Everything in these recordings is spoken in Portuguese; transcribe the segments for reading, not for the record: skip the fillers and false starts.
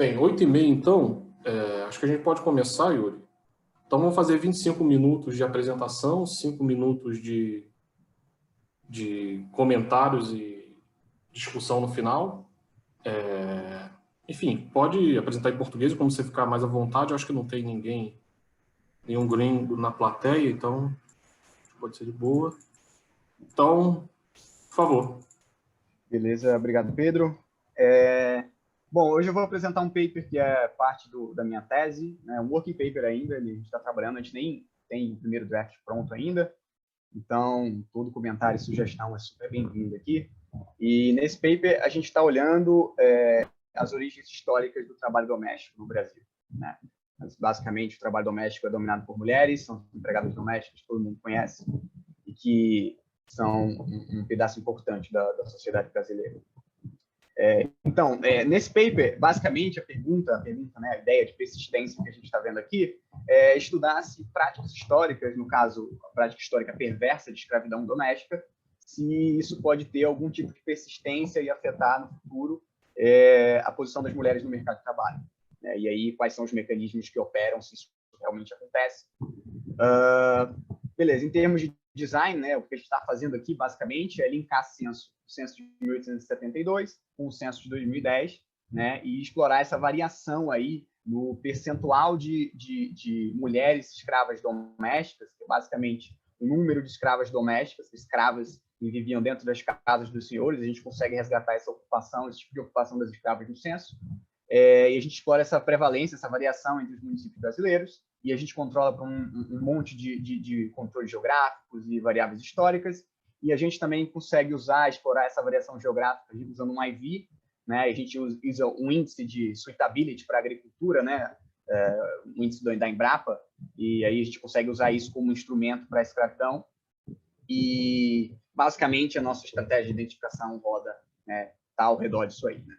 Bem, 8h30, então, acho que a gente pode começar, Yuri. Então, vamos fazer 25 minutos de apresentação, 5 minutos de comentários e discussão no final. Enfim, pode apresentar em português, como você ficar mais à vontade. Eu acho que não tem nenhum gringo na plateia, então pode ser de boa. Então, por favor. Beleza, obrigado, Pedro. Bom, hoje eu vou apresentar um paper que é parte da minha tese, né, um working paper ainda, a gente está trabalhando, a gente nem tem o primeiro draft pronto ainda, então todo comentário e sugestão é super bem-vindo aqui. E nesse paper a gente está olhando as origens históricas do trabalho doméstico no Brasil, né? Mas, basicamente, o trabalho doméstico é dominado por mulheres, são empregadas domésticas que todo mundo conhece e que são um pedaço importante da sociedade brasileira. Então, nesse paper, basicamente, a pergunta, né, a ideia de persistência que a gente está vendo aqui, é estudar se práticas históricas, no caso, a prática histórica perversa de escravidão doméstica, se isso pode ter algum tipo de persistência e afetar no futuro a posição das mulheres no mercado de trabalho. Né? E aí, quais são os mecanismos que operam, se isso realmente acontece. Beleza, em termos de design, né, o que a gente está fazendo aqui, basicamente, é linkar o censo de 1872 com o censo de 2010, né, e explorar essa variação aí no percentual de mulheres escravas domésticas, que é basicamente o número de escravas domésticas, escravas que viviam dentro das casas dos senhores. A gente consegue resgatar essa ocupação, esse tipo de ocupação das escravas no censo. E a gente explora essa prevalência, essa variação entre os municípios brasileiros, e a gente controla por um monte de controles geográficos e variáveis históricas, e a gente também consegue explorar essa variação geográfica usando um IV, né? A gente usa um índice de suitability para a agricultura, né? Um índice da Embrapa, e aí a gente consegue usar isso como instrumento para a escravidão, e basicamente a nossa estratégia de identificação roda, né, tá ao redor disso aí, né?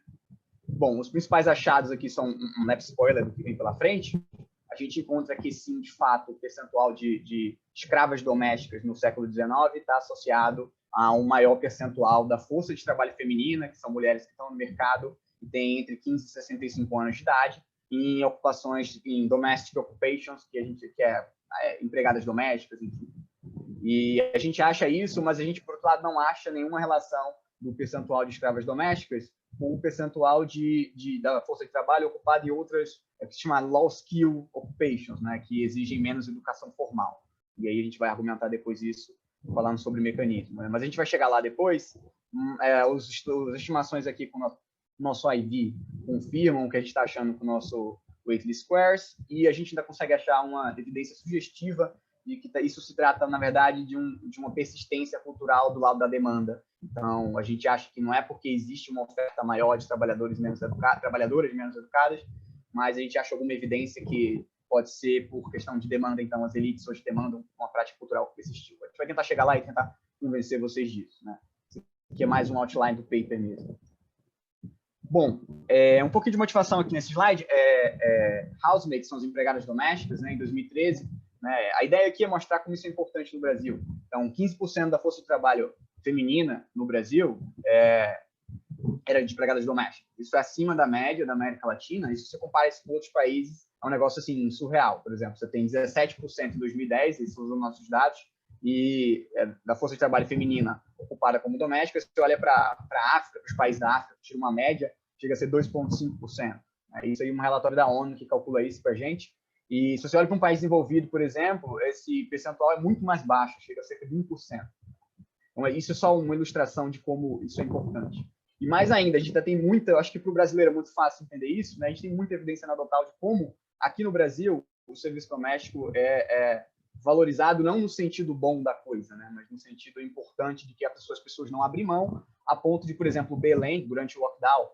Bom, os principais achados aqui são um leve spoiler do que vem pela frente. A gente encontra que, sim, de fato, o percentual de escravas domésticas no século XIX está associado a um maior percentual da força de trabalho feminina, que são mulheres que estão no mercado e têm entre 15 e 65 anos de idade, em ocupações, em domestic occupations, que é empregadas domésticas, enfim. E a gente acha isso, mas a gente, por outro lado, não acha nenhuma relação do percentual de escravas domésticas com o percentual da força de trabalho ocupada em outras, que se chama low skill occupations, né, que exigem menos educação formal. E aí a gente vai argumentar depois isso, falando sobre o mecanismo. Né? Mas a gente vai chegar lá depois. As estimações aqui com o nosso IV confirmam o que a gente está achando com o nosso Whately Squares, e a gente ainda consegue achar uma evidência sugestiva de que isso se trata, na verdade, de uma persistência cultural do lado da demanda. Então, a gente acha que não é porque existe uma oferta maior de trabalhadoras menos educadas, mas a gente acha alguma evidência que pode ser por questão de demanda. Então, as elites hoje demandam uma prática cultural que persistiu. A gente vai tentar chegar lá e tentar convencer vocês disso, né? Isso aqui é mais um outline do paper mesmo. Bom, um pouquinho de motivação aqui nesse slide. Housemaids são as empregadas domésticas, né, em 2013. Né, a ideia aqui é mostrar como isso é importante no Brasil. Então, 15% da força de trabalho feminina no Brasil era de empregadas domésticas. Isso é acima da média da América Latina. E se você compara isso com outros países, é um negócio assim surreal. Por exemplo, você tem 17% em 2010, esses são os nossos dados, e da força de trabalho feminina ocupada como doméstica. Se você olha para a África, para os países da África, tira uma média, chega a ser 2,5%. Isso aí é um relatório da ONU que calcula isso para a gente. E se você olha para um país desenvolvido, por exemplo, esse percentual é muito mais baixo, chega a cerca de 1%. Então, isso é só uma ilustração de como isso é importante. E mais ainda, a gente ainda tem eu acho que para o brasileiro é muito fácil entender isso, né? A gente tem muita evidência anedotal de como, aqui no Brasil, o serviço doméstico é valorizado não no sentido bom da coisa, né? Mas no sentido importante de que as pessoas não abrem mão, a ponto de, por exemplo, Belém, durante o lockdown,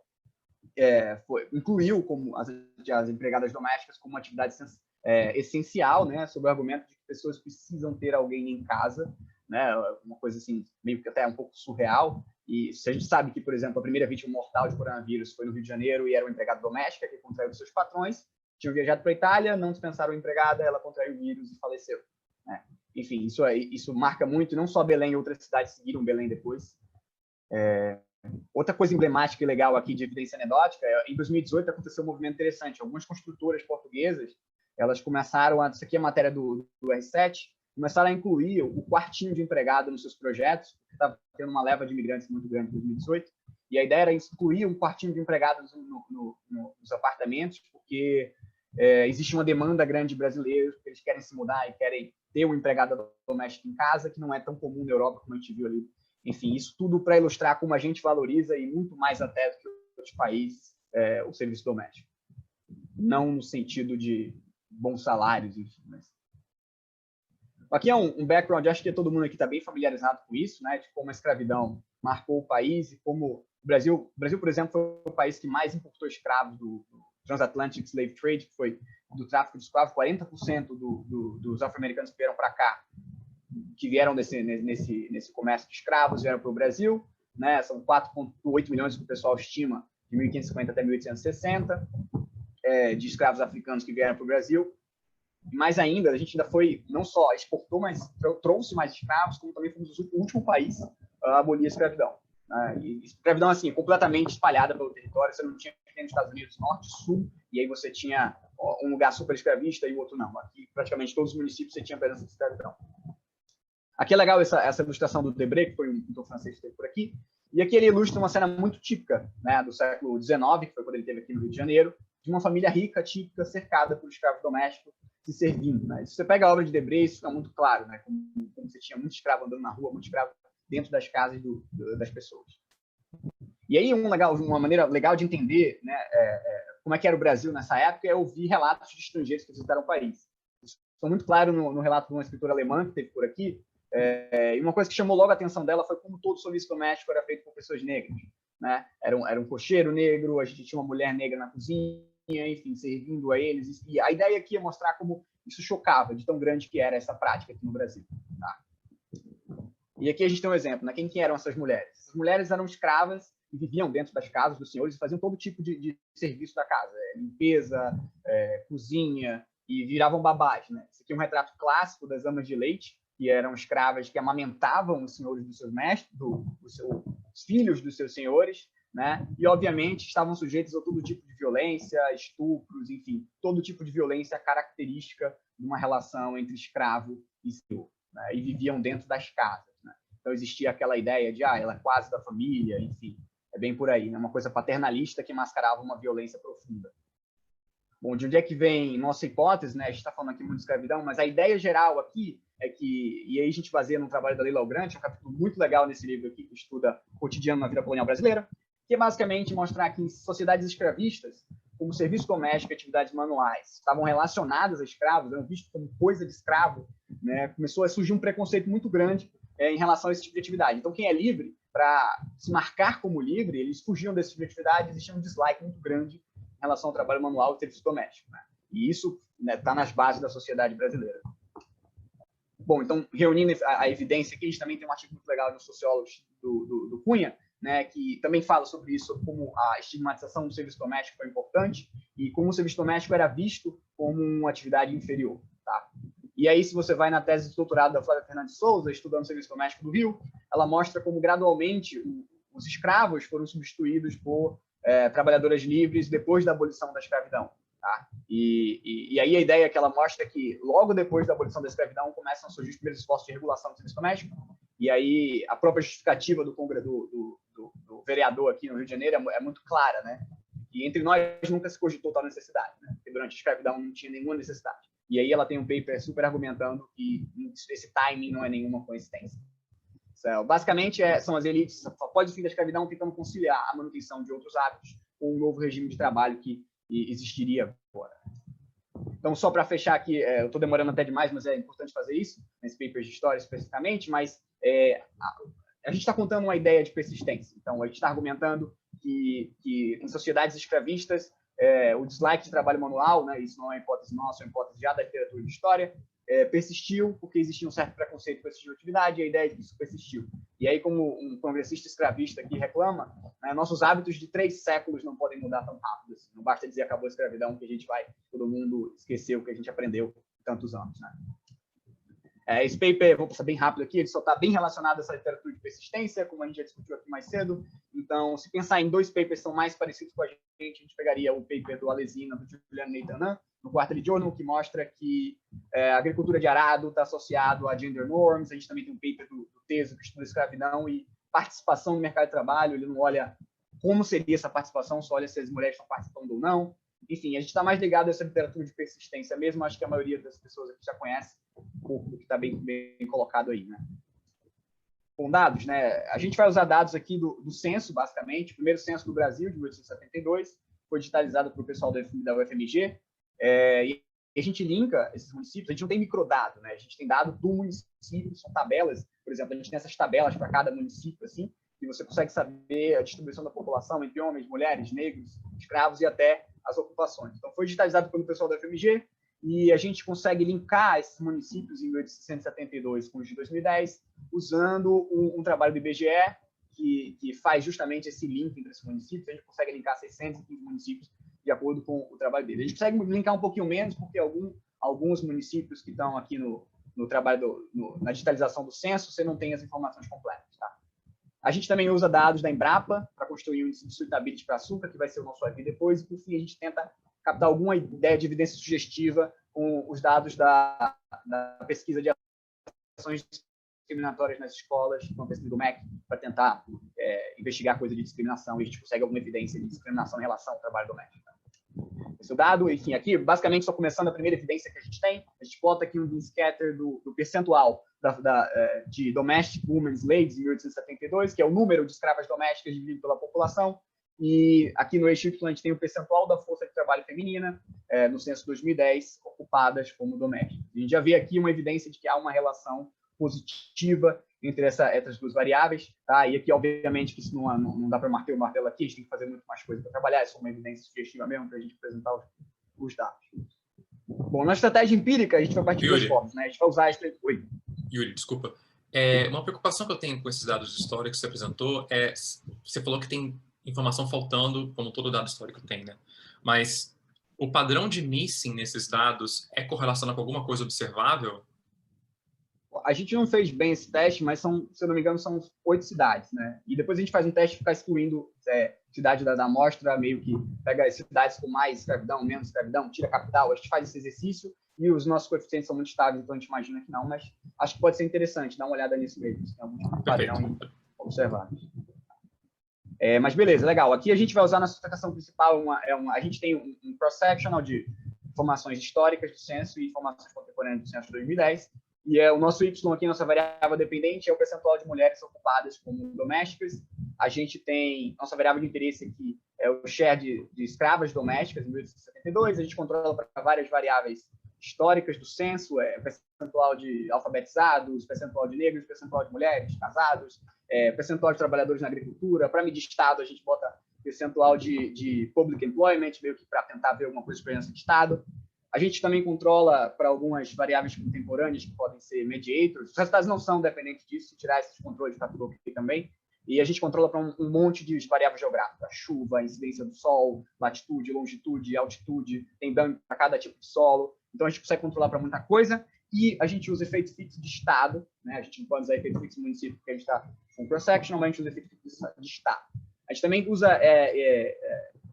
incluiu como as empregadas domésticas como uma atividade essencial, né, sob o argumento de que pessoas precisam ter alguém em casa, né, uma coisa assim, meio que até um pouco surreal. E se a gente sabe que, por exemplo, a primeira vítima mortal de coronavírus foi no Rio de Janeiro e era uma empregada doméstica que contraiu seus patrões, tinham viajado para a Itália, não dispensaram a empregada, ela contraiu o vírus e faleceu. Né? Enfim, isso marca muito, não só Belém, outras cidades seguiram Belém depois. Outra coisa emblemática e legal aqui de evidência anedótica, em 2018 aconteceu um movimento interessante. Algumas construtoras portuguesas, elas começaram isso aqui é a matéria do R7, começaram a incluir o quartinho de empregado nos seus projetos, porque estava tendo uma leva de imigrantes muito grande em 2018, e a ideia era incluir um quartinho de empregados nos apartamentos, porque existe uma demanda grande de brasileiros, porque eles querem se mudar e querem ter um empregado doméstico em casa, que não é tão comum na Europa, como a gente viu ali. Enfim, isso tudo para ilustrar como a gente valoriza, e muito mais até do que outros países, o serviço doméstico. Não no sentido de bons salários, enfim. Mas... Aqui é um background, acho que todo mundo aqui está bem familiarizado com isso, né, de como a escravidão marcou o país e como o Brasil, por exemplo, foi o país que mais importou escravos do Transatlantic Slave Trade, que foi do tráfico de escravos. 40% dos afro-americanos que vieram para cá, que vieram nesse comércio de escravos, vieram para o Brasil, né? São 4,8 milhões que o pessoal estima, de 1550 até 1860, de escravos africanos que vieram para o Brasil. E mais ainda, a gente ainda foi, não só exportou, mas trouxe mais escravos, como também fomos o último país a abolir a escravidão. E escravidão, assim, completamente espalhada pelo território. Você não tinha que ter nos Estados Unidos norte, sul, e aí você tinha um lugar super escravista e o outro não. Aqui, praticamente todos os municípios você tinha presença de escravidão. Aqui é legal essa ilustração do Debré, que foi um pintor francês que esteve por aqui. E aqui ele ilustra uma cena muito típica, né, do século XIX, que foi quando ele esteve aqui no Rio de Janeiro, de uma família rica, típica, cercada por escravo doméstico, se servindo. Né? Se você pega a obra de Debré, isso fica muito claro, né? Como você tinha muito escravo andando na rua, muito escravo dentro das casas das pessoas. E aí, uma maneira legal de entender, né, como é que era o Brasil nessa época é ouvir relatos de estrangeiros que visitaram o país. Isso ficou muito claro no relato de uma escritora alemã que esteve por aqui. E uma coisa que chamou logo a atenção dela foi como todo o serviço doméstico era feito por pessoas negras. Né? Era um cocheiro negro, a gente tinha uma mulher negra na cozinha, enfim, servindo a eles. E a ideia aqui é mostrar como isso chocava, de tão grande que era essa prática aqui no Brasil. Tá? E aqui a gente tem um exemplo, né? Quem eram essas mulheres? Essas mulheres eram escravas e viviam dentro das casas dos senhores e faziam todo tipo de serviço da casa, limpeza, cozinha, e viravam babás. Né? Esse aqui é um retrato clássico das amas de leite, que eram escravas que amamentavam os senhores dos seus mestres, os filhos dos seus senhores, né? E, obviamente, estavam sujeitos a todo tipo de violência, estupros, enfim, todo tipo de violência característica de uma relação entre escravo e senhor. Né? E viviam dentro das casas. Né? Então, existia aquela ideia de, ela é quase da família, enfim, é bem por aí, né? Uma coisa paternalista que mascarava uma violência profunda. Bom, de onde é que vem nossa hipótese, né? A gente está falando aqui muito de escravidão, mas a ideia geral aqui é que, e aí a gente baseia no trabalho da Leila Grant, um capítulo muito legal nesse livro aqui, que estuda o cotidiano na vida colonial brasileira, que é basicamente mostrar que em sociedades escravistas, como serviço doméstico e atividades manuais, estavam relacionadas a escravos, eram vistos como coisa de escravo, né? Começou a surgir um preconceito muito grande em relação a esse tipo de atividade. Então, quem é livre, para se marcar como livre, eles fugiam desse tipo de atividade, existia um dislike muito grande em relação ao trabalho manual e serviço doméstico. Né? E isso está nas bases da sociedade brasileira. Bom, então, reunindo a evidência aqui, a gente também tem um artigo muito legal no Sociólogos do Cunha, né, que também fala sobre isso, sobre como a estigmatização do serviço doméstico foi importante e como o serviço doméstico era visto como uma atividade inferior. Tá? E aí, se você vai na tese de doutorado da Flávia Fernandes Souza, estudando o serviço doméstico do Rio, ela mostra como, gradualmente, os escravos foram substituídos por trabalhadoras livres depois da abolição da escravidão. Tá? E aí a ideia que ela mostra é que, logo depois da abolição da escravidão, começam a surgir os primeiros esforços de regulação do serviço doméstico, e aí a própria justificativa do vereador aqui no Rio de Janeiro é muito clara, né? E entre nós nunca se cogitou tal necessidade, né? Porque durante a escravidão não tinha nenhuma necessidade. E aí ela tem um paper super argumentando que esse timing não é nenhuma coincidência. Então, basicamente, são as elites, após o fim da escravidão, tentando conciliar a manutenção de outros hábitos com um novo regime de trabalho que existiria agora. Então, só para fechar aqui, eu estou demorando até demais, mas é importante fazer isso, nesse paper de história especificamente, mas a gente está contando uma ideia de persistência. Então, a gente está argumentando que em sociedades escravistas, o dislike de trabalho manual, né, isso não é uma hipótese nossa, é uma hipótese já da literatura de história, persistiu porque existia um certo preconceito com esse tipo de atividade e a ideia é que isso persistiu. E aí, como um congressista escravista aqui reclama, né, nossos hábitos de 3 séculos não podem mudar tão rápido assim. Não basta dizer acabou a escravidão que todo mundo esqueceu o que a gente aprendeu em tantos anos. Né? Esse paper, vou passar bem rápido aqui, ele só está bem relacionado a essa literatura de persistência, como a gente já discutiu aqui mais cedo. Então, se pensar em 2 papers que são mais parecidos com a gente pegaria o paper do Alesina, do Juliano Neitanan, no Quarterly Journal, que mostra que a agricultura de arado está associado a gender norms. A gente também tem um paper do Teso, que estuda escravidão e participação no mercado de trabalho. Ele não olha como seria essa participação, só olha se as mulheres estão participando ou não. Enfim, a gente está mais ligado a essa literatura de persistência mesmo. Acho que a maioria das pessoas aqui já conhece um pouco do que está bem colocado aí, né? Com dados, né? A gente vai usar dados aqui do censo, basicamente. O primeiro censo do Brasil, de 1872, foi digitalizado pelo pessoal da UFMG. E a gente linka esses municípios. A gente não tem microdado, né? A gente tem dado do município, são tabelas. Por exemplo, a gente tem essas tabelas para cada município, assim, e você consegue saber a distribuição da população entre homens, mulheres, negros, escravos e até as ocupações. Então, foi digitalizado pelo pessoal da UFMG e a gente consegue linkar esses municípios em 1872 com os de 2010, usando um trabalho do IBGE que faz justamente esse link entre esses municípios. A gente consegue linkar 615 municípios de acordo com o trabalho dele. A gente consegue linkar um pouquinho menos, porque alguns municípios que estão aqui no trabalho, na digitalização do censo, você não tem as informações completas, tá? A gente também usa dados da Embrapa para construir um índice de suitability para açúcar, que vai ser o nosso AV depois, e, por fim, a gente tenta captar alguma ideia de evidência sugestiva com os dados da pesquisa de ações discriminatórias nas escolas, uma pesquisa do MEC, para tentar investigar coisa de discriminação, e a gente consegue alguma evidência de discriminação em relação ao trabalho doméstico. Esse é o dado, enfim, aqui, basicamente, só começando a primeira evidência que a gente tem, a gente bota aqui um scatter do percentual de domestic women slaves em 1872, que é o número de escravas domésticas dividido pela população, e aqui no eixo Y a gente tem o percentual da força de trabalho feminina, no censo 2010, ocupadas como domésticas. A gente já vê aqui uma evidência de que há uma relação positiva entre essas duas variáveis, tá? E aqui, obviamente, que isso não dá para marter o martelo aqui, a gente tem que fazer muito mais coisa para trabalhar, isso é uma evidência sugestiva mesmo para a gente apresentar os dados. Bom, na estratégia empírica, a gente vai partir de 2 formas, né? A gente vai usar Oi. Yuri, desculpa. Uma preocupação que eu tenho com esses dados históricos que você apresentou é, você falou que tem informação faltando, como todo dado histórico tem, né? Mas o padrão de missing nesses dados é correlacionado com alguma coisa observável? A gente não fez bem esse teste, mas se eu não me engano, são 8 cidades, né? E depois a gente faz um teste de ficar excluindo cidade da amostra, meio que pega as cidades com mais escravidão, menos escravidão, tira a capital. A gente faz esse exercício e os nossos coeficientes são muito estáveis, então a gente imagina que não, mas acho que pode ser interessante dar uma olhada nisso mesmo, se tem algum padrão observado. Mas beleza, legal. Aqui a gente vai usar na sustentação principal, a gente tem um cross-sectional de informações históricas do censo e informações contemporâneas do censo de 2010. E o nosso Y aqui, nossa variável dependente, é o percentual de mulheres ocupadas como domésticas. A gente tem nossa variável de interesse aqui, é o share de escravas domésticas em 1872. A gente controla para várias variáveis históricas do censo, percentual de alfabetizados, percentual de negros, percentual de mulheres casados, percentual de trabalhadores na agricultura. Para medir estado, a gente bota percentual de public employment, meio que para tentar ver alguma coisa de experiência de estado. A gente também controla para algumas variáveis contemporâneas que podem ser mediators. Os resultados não são dependentes disso, se tirar esses controles está tudo ok também. E a gente controla para um monte de variáveis geográficas, chuva, incidência do sol, latitude, longitude, altitude, tem dano para cada tipo de solo. Então a gente consegue controlar para muita coisa. E a gente usa efeito fixo de estado, né? A gente não pode usar efeito fixo de município porque a gente está com cross-section, mas a gente usa efeito fixo de estado. A gente também usa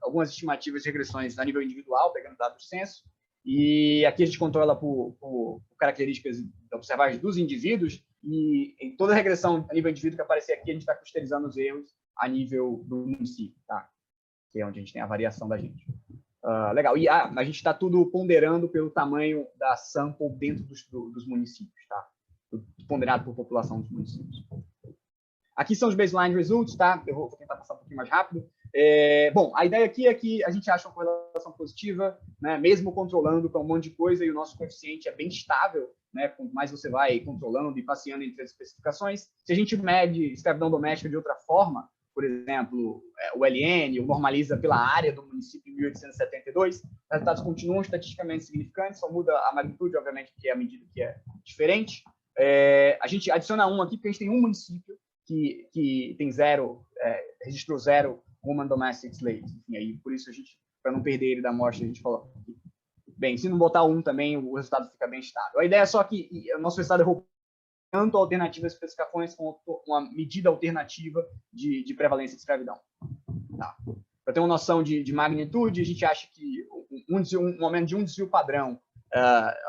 algumas estimativas de regressões a nível individual, pegando dados do censo. E aqui a gente controla por características observáveis dos indivíduos, e em toda regressão a nível indivíduo que aparecer aqui, a gente está clusterizando os erros a nível do município, tá? Que é onde a gente tem a variação da gente. Legal. E a gente está tudo ponderando pelo tamanho da sample dentro dos municípios, tá? Tudo ponderado por população dos municípios. Aqui são os baseline results, tá? Eu vou tentar passar um pouquinho mais rápido. Bom, a ideia aqui é que a gente acha uma correlação positiva, né, mesmo controlando para um monte de coisa, e o nosso coeficiente é bem estável, né, quanto mais você vai controlando e passeando entre as especificações. Se a gente mede escravidão doméstica de outra forma, por exemplo, o LN, ou normaliza pela área do município em 1872, os resultados continuam estatisticamente significantes, só muda a magnitude, obviamente, que é a medida que é diferente. A gente adiciona um aqui, porque a gente tem um município que tem registrou 0 woman domestic slaves. Enfim, aí, por isso, para não perder ele da amostra, a gente coloca aqui. bem, se não botar 1 também, o resultado fica bem estável. A ideia é só que o nosso resultado errou tanto alternativas especificações como uma medida alternativa de prevalência de escravidão. Tá. Para ter uma noção de magnitude, a gente acha que um aumento de um desvio padrão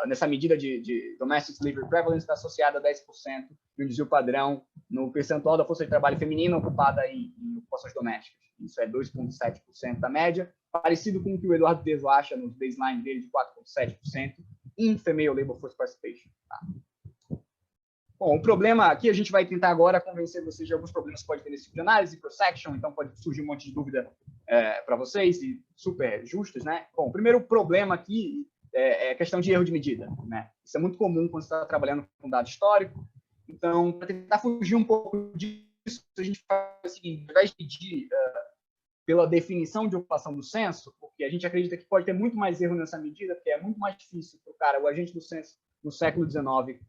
nessa medida de domestic slavery prevalence está associada a 10% de um desvio padrão no percentual da força de trabalho feminina ocupada em ocupações domésticas. Isso é 2,7% da média, parecido com o que o Eduardo Teso acha no baseline dele de 4,7% em female labor force participation. Tá? Bom, o problema aqui, a gente vai tentar agora convencer vocês de alguns problemas que pode ter nesse tipo de análise, cross-section, então pode surgir um monte de dúvida para vocês, e super justas, né? Bom, o primeiro problema aqui é a questão de erro de medida, né? Isso é muito comum quando você está trabalhando com dado histórico. Então, para tentar fugir um pouco disso, a gente faz o seguinte: ao invés de medir pela definição de ocupação do censo, porque a gente acredita que pode ter muito mais erro nessa medida, porque é muito mais difícil para o cara, o agente do censo no século XIX,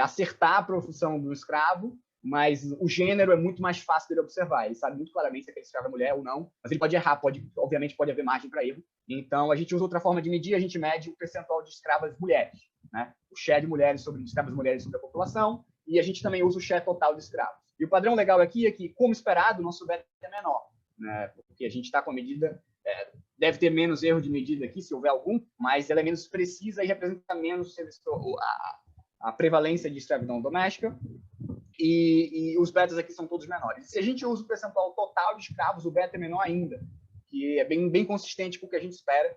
acertar a profissão do escravo, mas o gênero é muito mais fácil dele observar. Ele sabe muito claramente se aquele escravo é mulher ou não, mas ele pode errar, obviamente pode haver margem para erro. Então, a gente usa outra forma de medir, a gente mede o percentual de escravas mulheres, né? O share de mulheres sobre escravas mulheres sobre a população, e a gente também usa o share total de escravos. E o padrão legal aqui é que, como esperado, o nosso beta é menor, né? Porque a gente está com a medida, deve ter menos erro de medida aqui, se houver algum, mas ela é menos precisa e representa menos a prevalência de escravidão doméstica, e os betas aqui são todos menores. Se a gente usa o percentual total de escravos, o beta é menor ainda, que é bem consistente com o que a gente espera,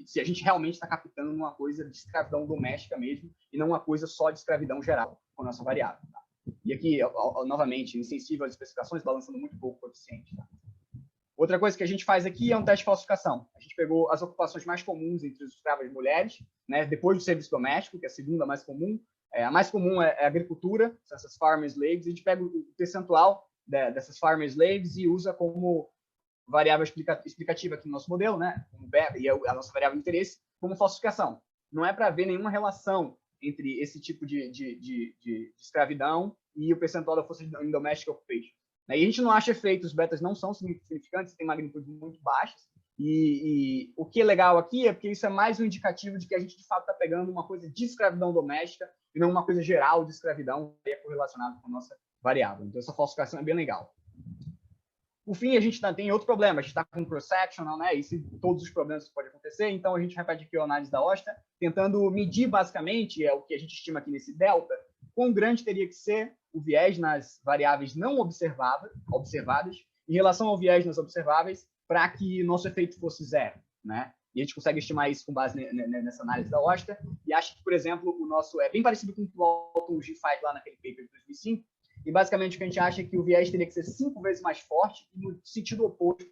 se a gente realmente está captando uma coisa de escravidão doméstica mesmo, e não uma coisa só de escravidão geral, com a nossa variável. Tá? E aqui, novamente, insensível às especificações, balançando muito pouco o coeficiente. Tá? Outra coisa que a gente faz aqui é um teste de falsificação. A gente pegou as ocupações mais comuns entre os escravos e mulheres, né, depois do serviço doméstico, que é a segunda mais comum. A mais comum é a agricultura, essas farm slaves. A gente pega o percentual dessas farm slaves e usa como variável explicativa aqui no nosso modelo, né, e a nossa variável de interesse, como falsificação. Não é para ver nenhuma relação entre esse tipo de escravidão e o percentual da força em domestic occupation. E a gente não acha efeitos, os betas não são significantes, tem magnitudes muito baixas, e o que é legal aqui é porque isso é mais um indicativo de que a gente, de fato, está pegando uma coisa de escravidão doméstica e não uma coisa geral de escravidão que é correlacionada com a nossa variável. Então, essa falsificação é bem legal. Por fim, a gente tem outro problema, a gente está com cross-sectional, né? E todos os problemas que podem acontecer, então a gente repete aqui a análise da Osta, tentando medir, basicamente, o que a gente estima aqui nesse delta, quão grande teria que ser o viés nas variáveis não observadas em relação ao viés nas observáveis para que nosso efeito fosse zero, né? E a gente consegue estimar isso com base nessa análise da Osta, e acho que, por exemplo, o nosso é bem parecido com o que o Alton G faz lá naquele paper de 2005, e basicamente o que a gente acha é que o viés teria que ser 5 vezes mais forte, no sentido oposto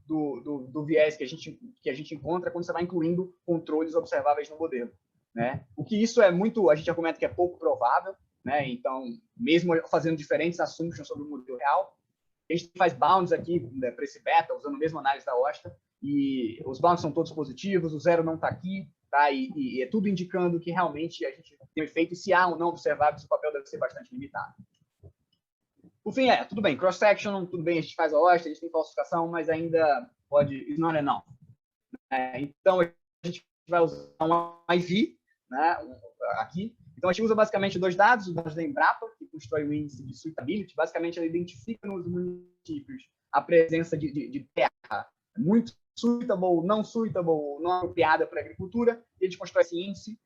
do viés que a gente encontra quando você vai incluindo controles observáveis no modelo, né? O que isso é muito, a gente argumenta que é pouco provável, né? Então, mesmo fazendo diferentes assumptions sobre o modelo real, a gente faz bounds aqui, né, para esse beta, usando a mesma análise da Osta, e os bounds são todos positivos, o zero não está aqui, tá? E é tudo indicando que realmente a gente tem um efeito, e se há um não observável, o papel deve ser bastante limitado. Por fim, tudo bem, cross-section, tudo bem, a gente faz a Osta, a gente tem falsificação, mas ainda pode, it's not enough. Então, a gente vai usar um IV, né, aqui. Então, a gente usa basicamente dois dados, os dados da Embrapa, que constrói o índice de suitability. Basicamente, ela identifica nos municípios a presença de terra muito suitable, não apropriada para a agricultura, e a gente constrói esse índice.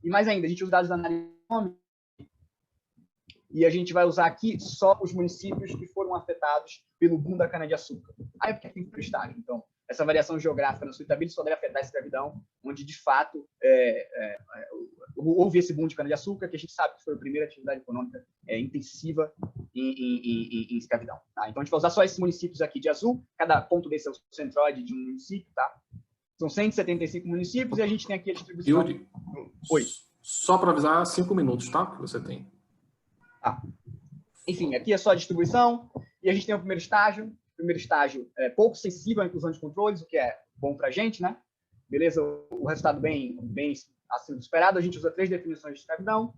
E mais ainda, a gente usa dados da análise econômica, e a gente vai usar aqui só os municípios que foram afetados pelo boom da cana-de-açúcar. Aí é porque tem que estágio. Então, essa variação geográfica na suitability só deve afetar a escravidão, onde, de fato, houve esse boom de cana-de-açúcar, que a gente sabe que foi a primeira atividade econômica intensiva em escravidão. Tá? Então, a gente vai usar só esses municípios aqui de azul, cada ponto desse é o centroide de um município, tá? São 175 municípios, e a gente tem aqui a distribuição... Yuri, oi. Só para avisar, 5 minutos, tá? Que você tem. Tá. Enfim, aqui é só a distribuição, e a gente tem o primeiro estágio. O primeiro estágio é pouco sensível à inclusão de controles, o que é bom para a gente, né? Beleza? O resultado bem acima do esperado. A gente usa 3 definições de escravidão.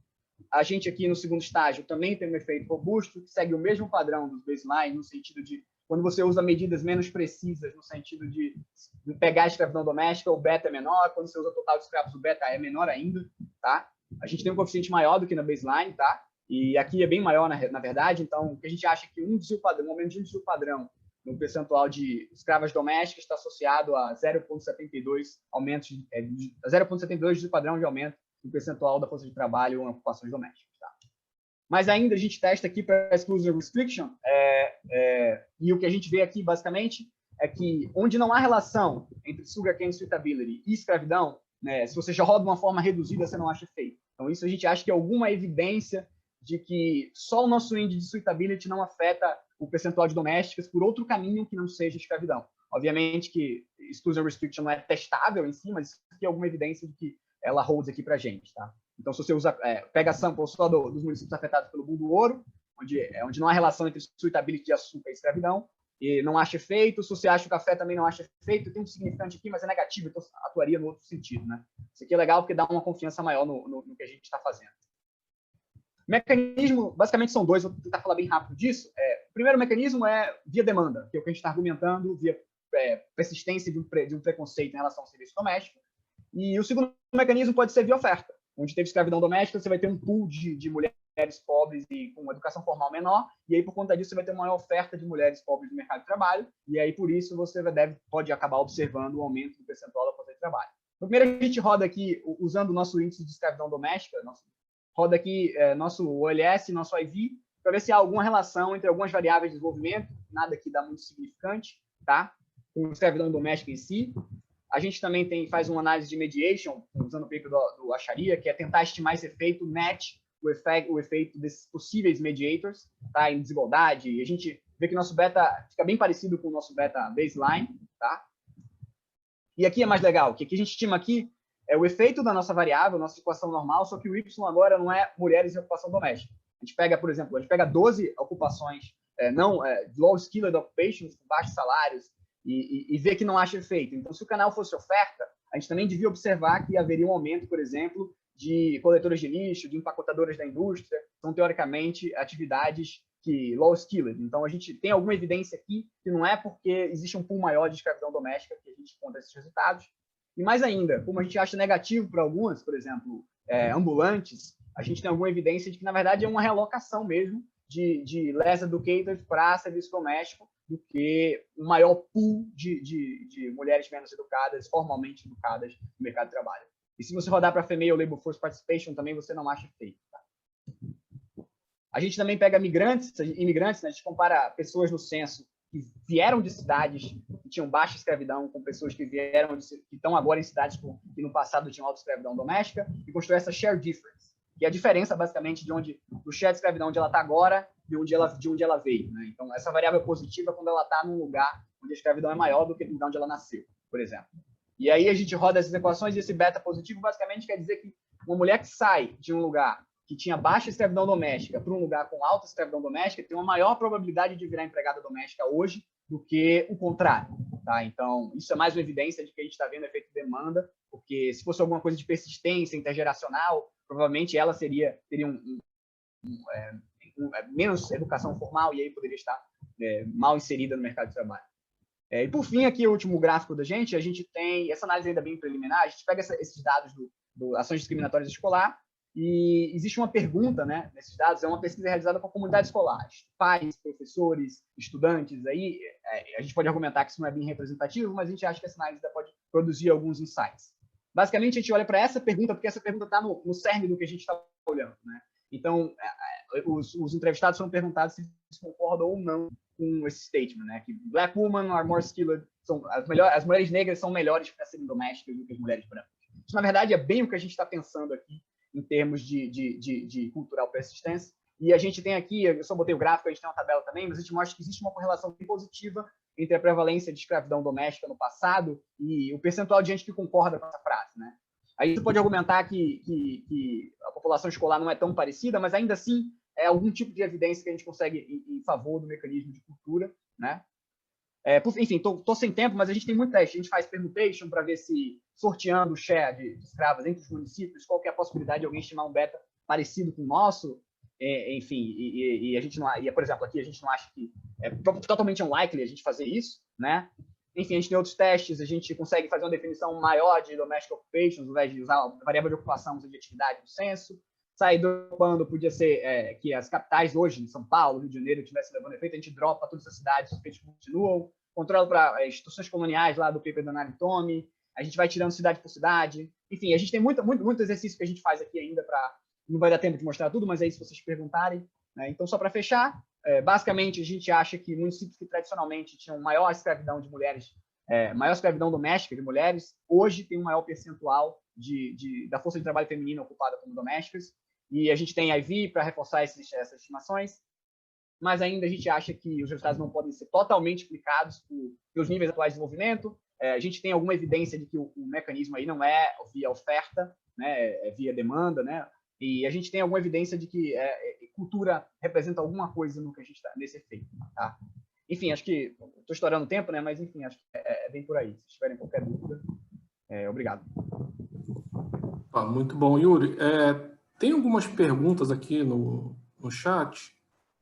A gente aqui no segundo estágio também tem um efeito robusto, que segue o mesmo padrão dos baseline, no sentido de Quando você usa medidas menos precisas, no sentido de pegar a escravidão doméstica, o beta é menor. Quando você usa total de escravos, o beta é menor ainda, tá? A gente tem um coeficiente maior do que na baseline, tá? E aqui é bem maior, na verdade. Então, o que a gente acha que um aumento de um desvio padrão no percentual de escravas domésticas está associado a 0,72 aumentos, 0,72 desvio padrão de aumento no percentual da força de trabalho em ocupações domésticas, tá? Mas ainda a gente testa aqui para exclusion restriction, e o que a gente vê aqui, basicamente, é que onde não há relação entre sugarcane suitability e escravidão, né, se você já roda de uma forma reduzida, você não acha efeito. Então, isso a gente acha que é alguma evidência de que só o nosso índice de suitability não afeta o percentual de domésticas por outro caminho que não seja escravidão. Obviamente que exclusion restriction não é testável em si, mas isso aqui é alguma evidência de que ela holds aqui para a gente, tá? Então, se você pega a sample só dos municípios afetados pelo Boom do Ouro, onde não há relação entre suitability de açúcar e escravidão, e não acha efeito. Se você acha que o café também não acha efeito, tem um significante aqui, mas é negativo, então atuaria no outro sentido, né? Isso aqui é legal porque dá uma confiança maior no que a gente está fazendo. Mecanismo, basicamente são dois, vou tentar falar bem rápido disso. O primeiro mecanismo é via demanda, que é o que a gente está argumentando, via persistência de um preconceito em relação ao serviço doméstico. E o segundo mecanismo pode ser via oferta, onde teve escravidão doméstica, você vai ter um pool de mulheres pobres e com educação formal menor, e aí, por conta disso, você vai ter uma maior oferta de mulheres pobres no mercado de trabalho, e aí, por isso, você pode acabar observando o aumento do percentual da força de trabalho. Primeiro, a gente roda aqui, usando o nosso índice de escravidão doméstica, roda aqui nosso OLS, nosso IV, para ver se há alguma relação entre algumas variáveis de desenvolvimento, nada que dá muito significante, tá? Com escravidão doméstica em si. A gente também faz uma análise de mediation, usando o paper do Acharia, que é tentar estimar esse efeito net, o efeito desses possíveis mediators, tá? Em desigualdade. E a gente vê que nosso beta fica bem parecido com o nosso beta baseline, tá? E aqui é mais legal, que aqui a gente estima aqui é o efeito da nossa variável, nossa equação normal, só que o Y agora não é mulheres em ocupação doméstica. A gente pega, por exemplo, 12 ocupações low-skilled occupations, com baixos salários, e vê que não acha efeito. Então, se o canal fosse oferta, a gente também devia observar que haveria um aumento, por exemplo, de coletoras de lixo, de empacotadoras da indústria, são, teoricamente, atividades que low-skilled. Então, a gente tem alguma evidência aqui que não é porque existe um pool maior de escravidão doméstica que a gente encontra esses resultados. E mais ainda, como a gente acha negativo para algumas, por exemplo, ambulantes, a gente tem alguma evidência de que, na verdade, é uma realocação mesmo de less educated para serviço doméstico do que um maior pool de mulheres menos educadas, formalmente educadas no mercado de trabalho. E se você rodar para Female Labor Force Participation, também você não acha efeito. Tá? A gente também pega imigrantes, né? A gente compara pessoas no censo que vieram de cidades que tinham baixa escravidão com pessoas que estão agora em cidades que no passado tinham alta escravidão doméstica e constrói essa share difference, que é a diferença, basicamente, do share de escravidão onde ela está agora de onde ela veio. Né? Então, essa variável é positiva quando ela está num lugar onde a escravidão é maior do que no lugar onde ela nasceu, por exemplo. E aí a gente roda essas equações e esse beta positivo basicamente quer dizer que uma mulher que sai de um lugar que tinha baixa escravidão doméstica para um lugar com alta escravidão doméstica tem uma maior probabilidade de virar empregada doméstica hoje do que o contrário. Tá? Então, isso é mais uma evidência de que a gente está vendo efeito de demanda, porque se fosse alguma coisa de persistência intergeracional, provavelmente ela teria menos educação formal e aí poderia estar mal inserida no mercado de trabalho. E por fim, aqui o último gráfico da gente, a gente tem essa análise ainda bem preliminar, a gente pega esses dados do Ações Discriminatórias Escolar e existe uma pergunta, né, nesses dados, é uma pesquisa realizada com a comunidade escolar, pais, professores, estudantes, aí a gente pode argumentar que isso não é bem representativo, mas a gente acha que essa análise pode produzir alguns insights. Basicamente, a gente olha para essa pergunta, porque essa pergunta está no cerne do que a gente está olhando, né? Então, os entrevistados foram perguntados se eles concordam ou não com esse statement, né? Que black women are more skilled, as mulheres negras são melhores para serem domésticas do que as mulheres brancas. Isso, na verdade, é bem o que a gente está pensando aqui em termos de cultural persistência. E a gente tem aqui, eu só botei o gráfico, a gente tem uma tabela também, mas a gente mostra que existe uma correlação bem positiva entre a prevalência de escravidão doméstica no passado e o percentual de gente que concorda com essa frase, né? Aí você pode argumentar que a população escolar não é tão parecida, mas ainda assim é algum tipo de evidência que a gente consegue em favor do mecanismo de cultura, né? Enfim, tô sem tempo, mas a gente tem muito teste. A gente faz permutation para ver se, sorteando o share de escravas entre os municípios, qual que é a possibilidade de alguém estimar um beta parecido com o nosso. enfim, e a gente não, por exemplo, aqui a gente não acha que é totalmente unlikely a gente fazer isso, né? Enfim, a gente tem outros testes, a gente consegue fazer uma definição maior de domestic occupation, ao invés de usar a variável de ocupação, usa de atividade do censo. Sair dropando podia ser que as capitais hoje, São Paulo, Rio de Janeiro, estivessem levando efeito, a gente dropa todas as cidades, os efeitos continuam. Controle para instituições coloniais lá do paper da Naritomi, a gente vai tirando cidade por cidade. Enfim, a gente tem muito exercício que a gente faz aqui ainda para... Não vai dar tempo de mostrar tudo, mas é isso se vocês perguntarem. Né? Então, só para fechar, basicamente, a gente acha que municípios que tradicionalmente tinham maior escravidão de mulheres, maior escravidão doméstica de mulheres, hoje tem um maior percentual da força de trabalho feminina ocupada como domésticas. E a gente tem IV para reforçar essas estimações, mas ainda a gente acha que os resultados não podem ser totalmente explicados pelos níveis atuais de desenvolvimento. A gente tem alguma evidência de que o mecanismo aí não é via oferta, né, é via demanda, né? E a gente tem alguma evidência de que cultura representa alguma coisa no que a gente está nesse efeito. Tá? Enfim, acho que estou estourando o tempo, né? Mas enfim, acho que é bem por aí. Se tiverem qualquer dúvida, obrigado. Muito bom, Yuri. Tem algumas perguntas aqui no chat.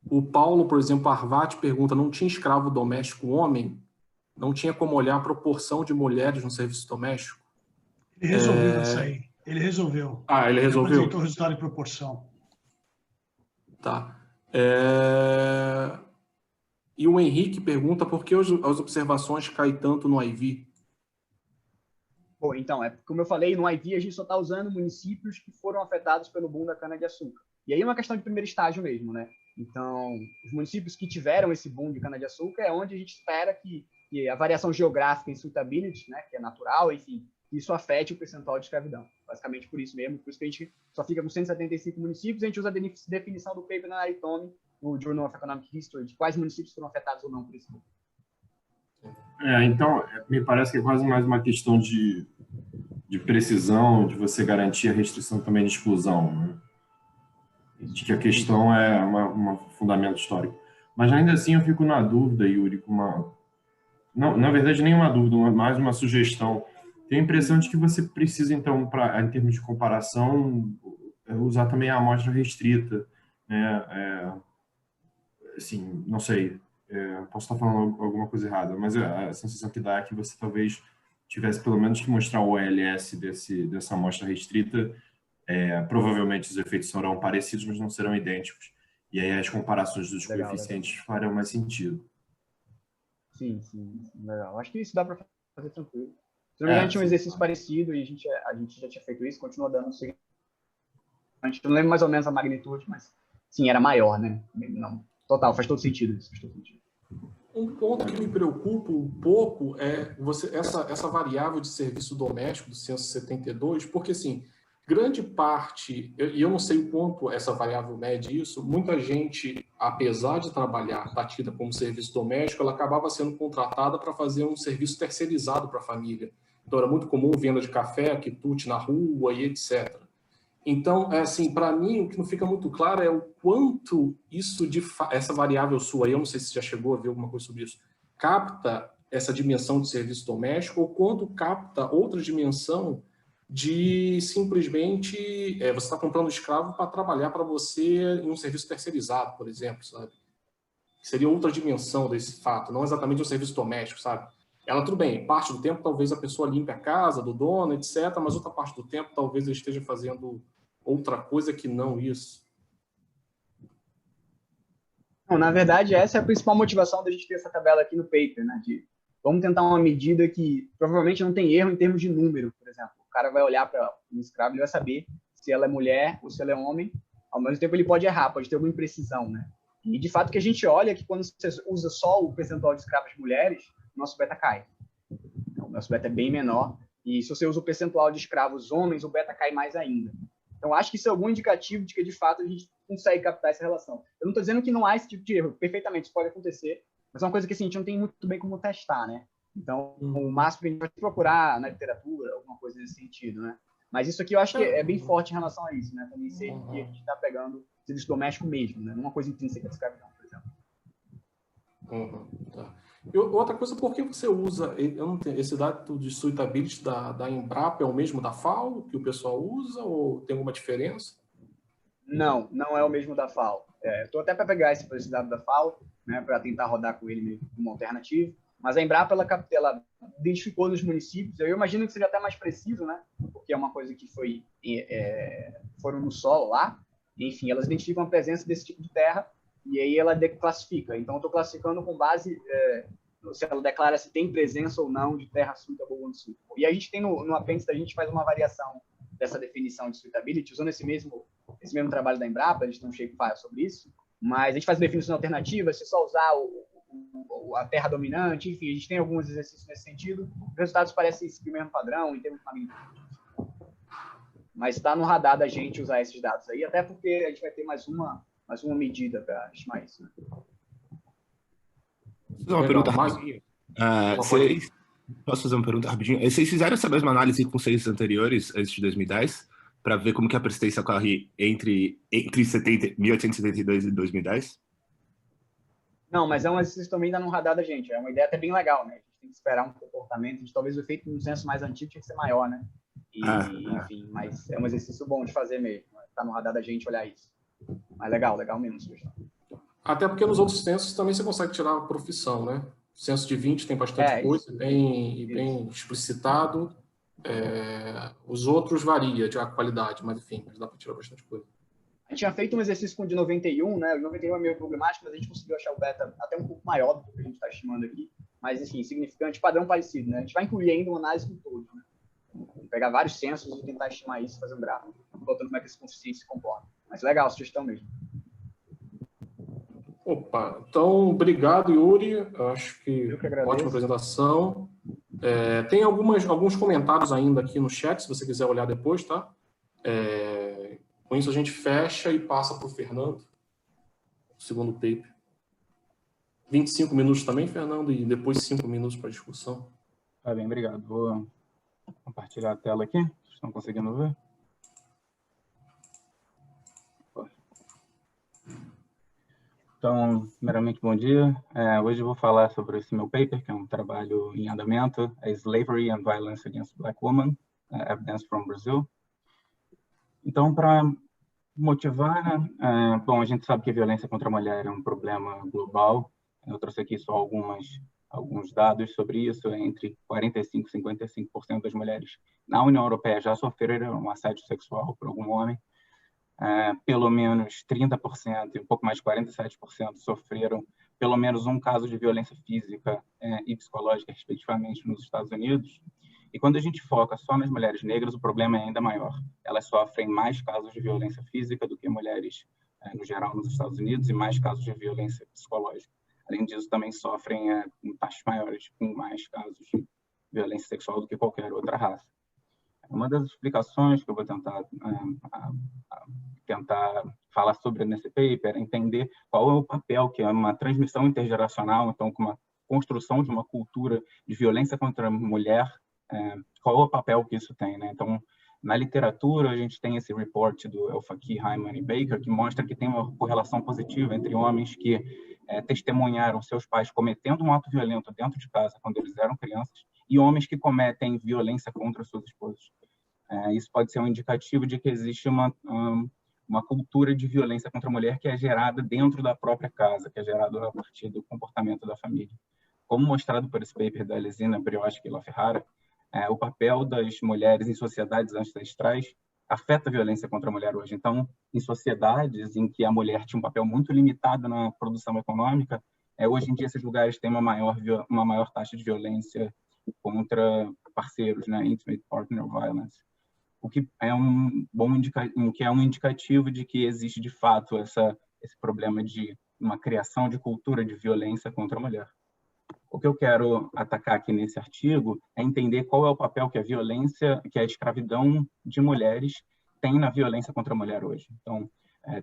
O Paulo, por exemplo, Arvati pergunta: não tinha escravo doméstico homem? Não tinha como olhar a proporção de mulheres no serviço doméstico? Ele resolveu isso aí. Ele resolveu. Ele resolveu? Ele apresentou o resultado em proporção. Tá. E o Henrique pergunta por que as observações caem tanto no IV? Bom, então, como eu falei, no IV a gente só está usando municípios que foram afetados pelo boom da cana-de-açúcar. E aí é uma questão de primeiro estágio mesmo, né? Então, os municípios que tiveram esse boom de cana-de-açúcar é onde a gente espera que a variação geográfica em suitability, né, que é natural, enfim, isso afete o percentual de escravidão. Basicamente por isso mesmo, por isso que a gente só fica com 175 municípios, a gente usa a definição do paper da Naritomi, no Journal of Economic History, de quais municípios foram afetados ou não por isso. Então, me parece que é quase mais uma questão de precisão, de você garantir a restrição também de exclusão, né? De que a questão é um fundamento histórico. Mas ainda assim eu fico na dúvida, Yuri, não, na verdade nenhuma dúvida, mais uma sugestão. Tenho a impressão de que você precisa, então, em termos de comparação, usar também a amostra restrita, né? Assim, não sei, posso estar falando alguma coisa errada, mas a sensação que dá é que você talvez tivesse pelo menos que mostrar o OLS dessa amostra restrita. Provavelmente os efeitos serão parecidos, mas não serão idênticos. E aí as comparações dos coeficientes farão mais sentido. Sim, legal. Acho que isso dá para fazer tranquilo. Se não me engano, tinha um exercício parecido e a gente já tinha feito isso, continua dando. A gente não lembra mais ou menos a magnitude, mas sim, era maior, né? Não, total, faz todo sentido isso. Um ponto que me preocupa um pouco é essa variável de serviço doméstico do censo 72, porque, assim, grande parte, e eu não sei o quanto essa variável mede isso, muita gente, apesar de trabalhar, está tida como serviço doméstico, ela acabava sendo contratada para fazer um serviço terceirizado para a família. Então, era muito comum venda de café, quitute na rua e etc. Então, assim, para mim, o que não fica muito claro é o quanto isso, essa variável sua, eu não sei se você já chegou a ver alguma coisa sobre isso, capta essa dimensão de serviço doméstico ou quanto capta outra dimensão de simplesmente você está comprando escravo para trabalhar para você em um serviço terceirizado, por exemplo, sabe? Seria outra dimensão desse fato, não exatamente um serviço doméstico, sabe? Ela, tudo bem, parte do tempo talvez a pessoa limpe a casa do dono, etc., mas outra parte do tempo talvez ele esteja fazendo outra coisa que não isso. Não, na verdade, essa é a principal motivação da gente ter essa tabela aqui no paper, né? Vamos tentar uma medida que provavelmente não tem erro em termos de número, por exemplo. O cara vai olhar para um escravo e vai saber se ela é mulher ou se ela é homem. Ao mesmo tempo, ele pode errar, pode ter alguma imprecisão, né? E, de fato, o que a gente olha é que quando você usa só o percentual de escravos mulheres, o nosso beta cai. Então, o nosso beta é bem menor. E se você usa o percentual de escravos homens, o beta cai mais ainda. Então, acho que isso é algum indicativo de que, de fato, a gente consegue captar essa relação. Eu não estou dizendo que não há esse tipo de erro. Perfeitamente, isso pode acontecer. Mas é uma coisa que assim, a gente não tem muito bem como testar, né? Então, o máximo que a gente vai procurar na literatura, alguma coisa nesse sentido, né? Mas isso aqui eu acho que é bem forte em relação a isso, né? Também sei que a gente está pegando serviço doméstico mesmo, né? Não uma coisa intrínseca de escravidão, por exemplo. Tá. E outra coisa, por que você usa, eu não tenho, esse dado de suitability da Embrapa é o mesmo da FAO que o pessoal usa ou tem alguma diferença? Não, não é o mesmo da FAO. Estou até para pegar esse dado da FAO, né, para tentar rodar com ele meio como alternativo, mas a Embrapa, ela identificou nos municípios, eu imagino que seja até mais preciso, né, porque é uma coisa que foram no solo lá, enfim, elas identificam a presença desse tipo de terra e aí ela declassifica. Então, eu estou classificando com base se ela declara se tem presença ou não de terra suitable ou unsuitable. E a gente tem no apêndice, a gente faz uma variação dessa definição de suitability, usando esse mesmo trabalho da Embrapa, a gente tem um shapefile sobre isso, mas a gente faz definição alternativa, se só usar a terra dominante, enfim, a gente tem alguns exercícios nesse sentido, os resultados parecem seguir o mesmo padrão em termos de magnitude. Mas está no radar da gente usar esses dados aí, até porque a gente vai ter mais uma medida para estimar isso. Né? Vou fazer uma pergunta rapidinho. Posso fazer uma pergunta rapidinho? Vocês fizeram essa mesma análise com censos anteriores, antes de 2010, para ver como que a persistência ocorre entre 1872 e 2010? Não, mas é um exercício também ainda no radar da gente. É uma ideia até bem legal, né? A gente tem que esperar um comportamento. Talvez o efeito de um censo mais antigo tinha que ser maior, né? Enfim, mas é um exercício bom de fazer mesmo. Está no radar da gente olhar isso. Mas legal mesmo, sugestão. Até porque nos outros censos também você consegue tirar a profissão, né? O censo de 20 tem bastante coisa, bem explicitado. Os outros varia a qualidade, mas enfim, dá para tirar bastante coisa. A gente tinha feito um exercício com o de 91, né? O de 91 é meio problemático, mas a gente conseguiu achar o beta até um pouco maior do que a gente está estimando aqui. Mas, enfim, significante, padrão parecido, né? A gente vai incluir ainda uma análise com todos, né? Vamos pegar vários censos e tentar estimar isso, fazer um gráfico, botando como é que esse coeficiente se comporta. Mas legal, sugestão mesmo. Opa, então, obrigado, Yuri. Acho que agradeço. Ótima apresentação. Tem alguns comentários ainda aqui no chat, se você quiser olhar depois, tá? Com isso a gente fecha e passa para o Fernando, o segundo paper. 25 minutos também, Fernando, e depois 5 minutos para discussão. Tá bem, obrigado. Vou compartilhar a tela aqui. Vocês estão conseguindo ver? Então, primeiramente, bom dia. Hoje eu vou falar sobre esse meu paper, que é um trabalho em andamento, Slavery and Violence Against Black Women, Evidence from Brazil. Então, para motivar, né? Bom, a gente sabe que a violência contra a mulher é um problema global. Eu trouxe aqui só alguns dados sobre isso. Entre 45% e 55% das mulheres na União Europeia já sofreram um assédio sexual por algum homem. Pelo menos 30% e um pouco mais de 47% sofreram pelo menos um caso de violência física e psicológica, respectivamente, nos Estados Unidos. E quando a gente foca só nas mulheres negras, o problema é ainda maior. Elas sofrem mais casos de violência física do que mulheres, no geral, nos Estados Unidos, e mais casos de violência psicológica. Além disso, também sofrem em taxas maiores, com mais casos de violência sexual do que qualquer outra raça. Uma das explicações que eu vou tentar falar sobre nesse paper é entender qual é o papel que é uma transmissão intergeracional, então, com uma construção de uma cultura de violência contra a mulher, qual é o papel que isso tem, né? Então, na literatura, a gente tem esse report do El-Faqih, Hyman e Baker, que mostra que tem uma correlação positiva entre homens que testemunharam seus pais cometendo um ato violento dentro de casa quando eles eram crianças e homens que cometem violência contra suas esposas. Isso pode ser um indicativo de que existe uma cultura de violência contra a mulher que é gerada dentro da própria casa, que é gerada a partir do comportamento da família. Como mostrado por esse paper da Alesina Brioche e La Ferrara, o papel das mulheres em sociedades ancestrais afeta a violência contra a mulher hoje. Então, em sociedades em que a mulher tinha um papel muito limitado na produção econômica, hoje em dia esses lugares têm uma maior taxa de violência contra parceiros, né? Intimate Partner Violence. O que é um indicativo de que existe, de fato, esse problema de uma criação de cultura de violência contra a mulher. O que eu quero atacar aqui nesse artigo é entender qual é o papel que a escravidão de mulheres tem na violência contra a mulher hoje. Então,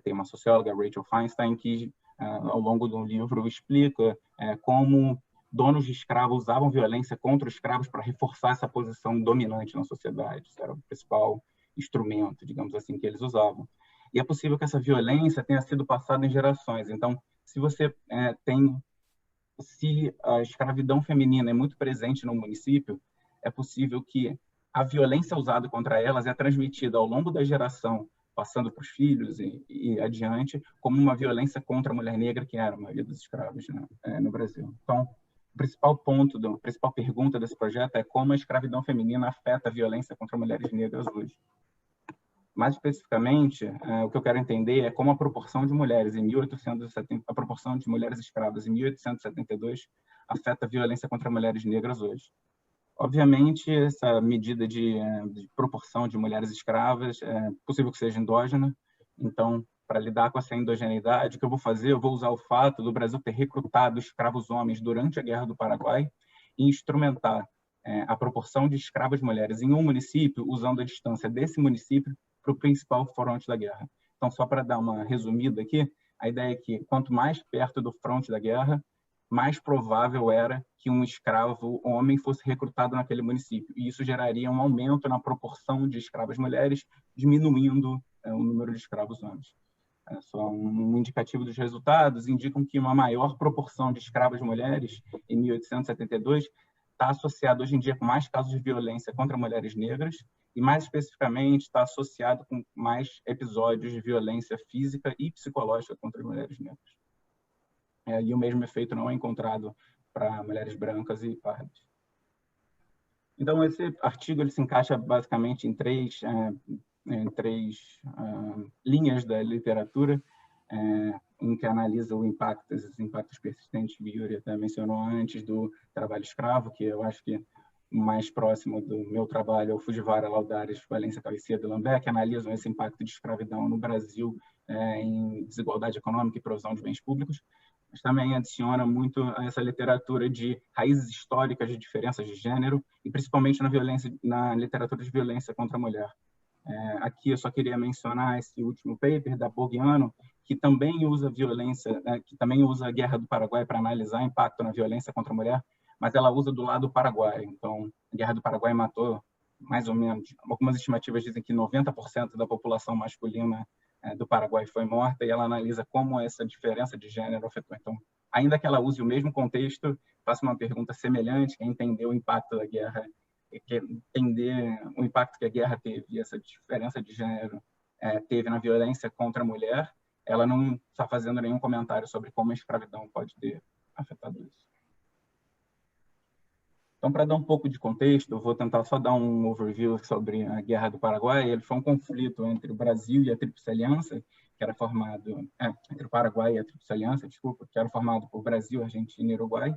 tem uma socióloga, Rachel Feinstein, que ao longo do livro explica como donos de escravos usavam violência contra os escravos para reforçar essa posição dominante na sociedade. Isso era o principal instrumento, digamos assim, que eles usavam. E é possível que essa violência tenha sido passada em gerações. Então, se a escravidão feminina é muito presente no município, é possível que a violência usada contra elas é transmitida ao longo da geração passando para os filhos e adiante, como uma violência contra a mulher negra, que era a maioria dos escravos, né, no Brasil. Então, o principal ponto, a principal pergunta desse projeto é como a escravidão feminina afeta a violência contra mulheres negras hoje. Mais especificamente, o que eu quero entender é como a proporção de mulheres em 1870, a proporção de mulheres escravas em 1872 afeta a violência contra mulheres negras hoje. Obviamente, essa medida de proporção de mulheres escravas é possível que seja endógena. Então, para lidar com essa endogeneidade, o que eu vou fazer? Eu vou usar o fato do Brasil ter recrutado escravos homens durante a Guerra do Paraguai e instrumentar a proporção de escravas mulheres em um município, usando a distância desse município para o principal fronte da guerra. Então, só para dar uma resumida aqui, a ideia é que quanto mais perto do fronte da guerra, mais provável era que um escravo homem fosse recrutado naquele município. E isso geraria um aumento na proporção de escravas mulheres, diminuindo o número de escravos homens. Só um indicativo dos resultados indicam que uma maior proporção de escravas mulheres em 1872 está associado hoje em dia com mais casos de violência contra mulheres negras e, mais especificamente, está associado com mais episódios de violência física e psicológica contra as mulheres negras. E o mesmo efeito não é encontrado para mulheres brancas e pardas. Então, esse artigo ele se encaixa basicamente em três linhas da literatura, em que analisa esses impactos persistentes que o Yuri até mencionou antes, do trabalho escravo, que eu acho que o mais próximo do meu trabalho é o Fujiwara, Laudares, Valência, Caicedo e Lambert, que analisam esse impacto de escravidão no Brasil em desigualdade econômica e provisão de bens públicos, mas também adiciona muito a essa literatura de raízes históricas de diferenças de gênero e principalmente na literatura de violência contra a mulher. Aqui eu só queria mencionar esse último paper da Boggiano, que também usa que também usa a Guerra do Paraguai para analisar o impacto na violência contra a mulher, mas ela usa do lado paraguaio. Então, a Guerra do Paraguai matou mais ou menos, algumas estimativas dizem que 90% da população masculina do Paraguai foi morta, e ela analisa como essa diferença de gênero afetou. Então, ainda que ela use o mesmo contexto, faça uma pergunta semelhante, que é entender o impacto da guerra, entender o impacto que a guerra teve e essa diferença de gênero teve na violência contra a mulher, ela não está fazendo nenhum comentário sobre como a escravidão pode ter afetado isso. Então, para dar um pouco de contexto, eu vou tentar só dar um overview sobre a Guerra do Paraguai. Ele foi um conflito entre o Brasil e a Tríplice Aliança, que era formado entre o Paraguai e a Tríplice Aliança, desculpa, que era formado por Brasil, Argentina e Uruguai.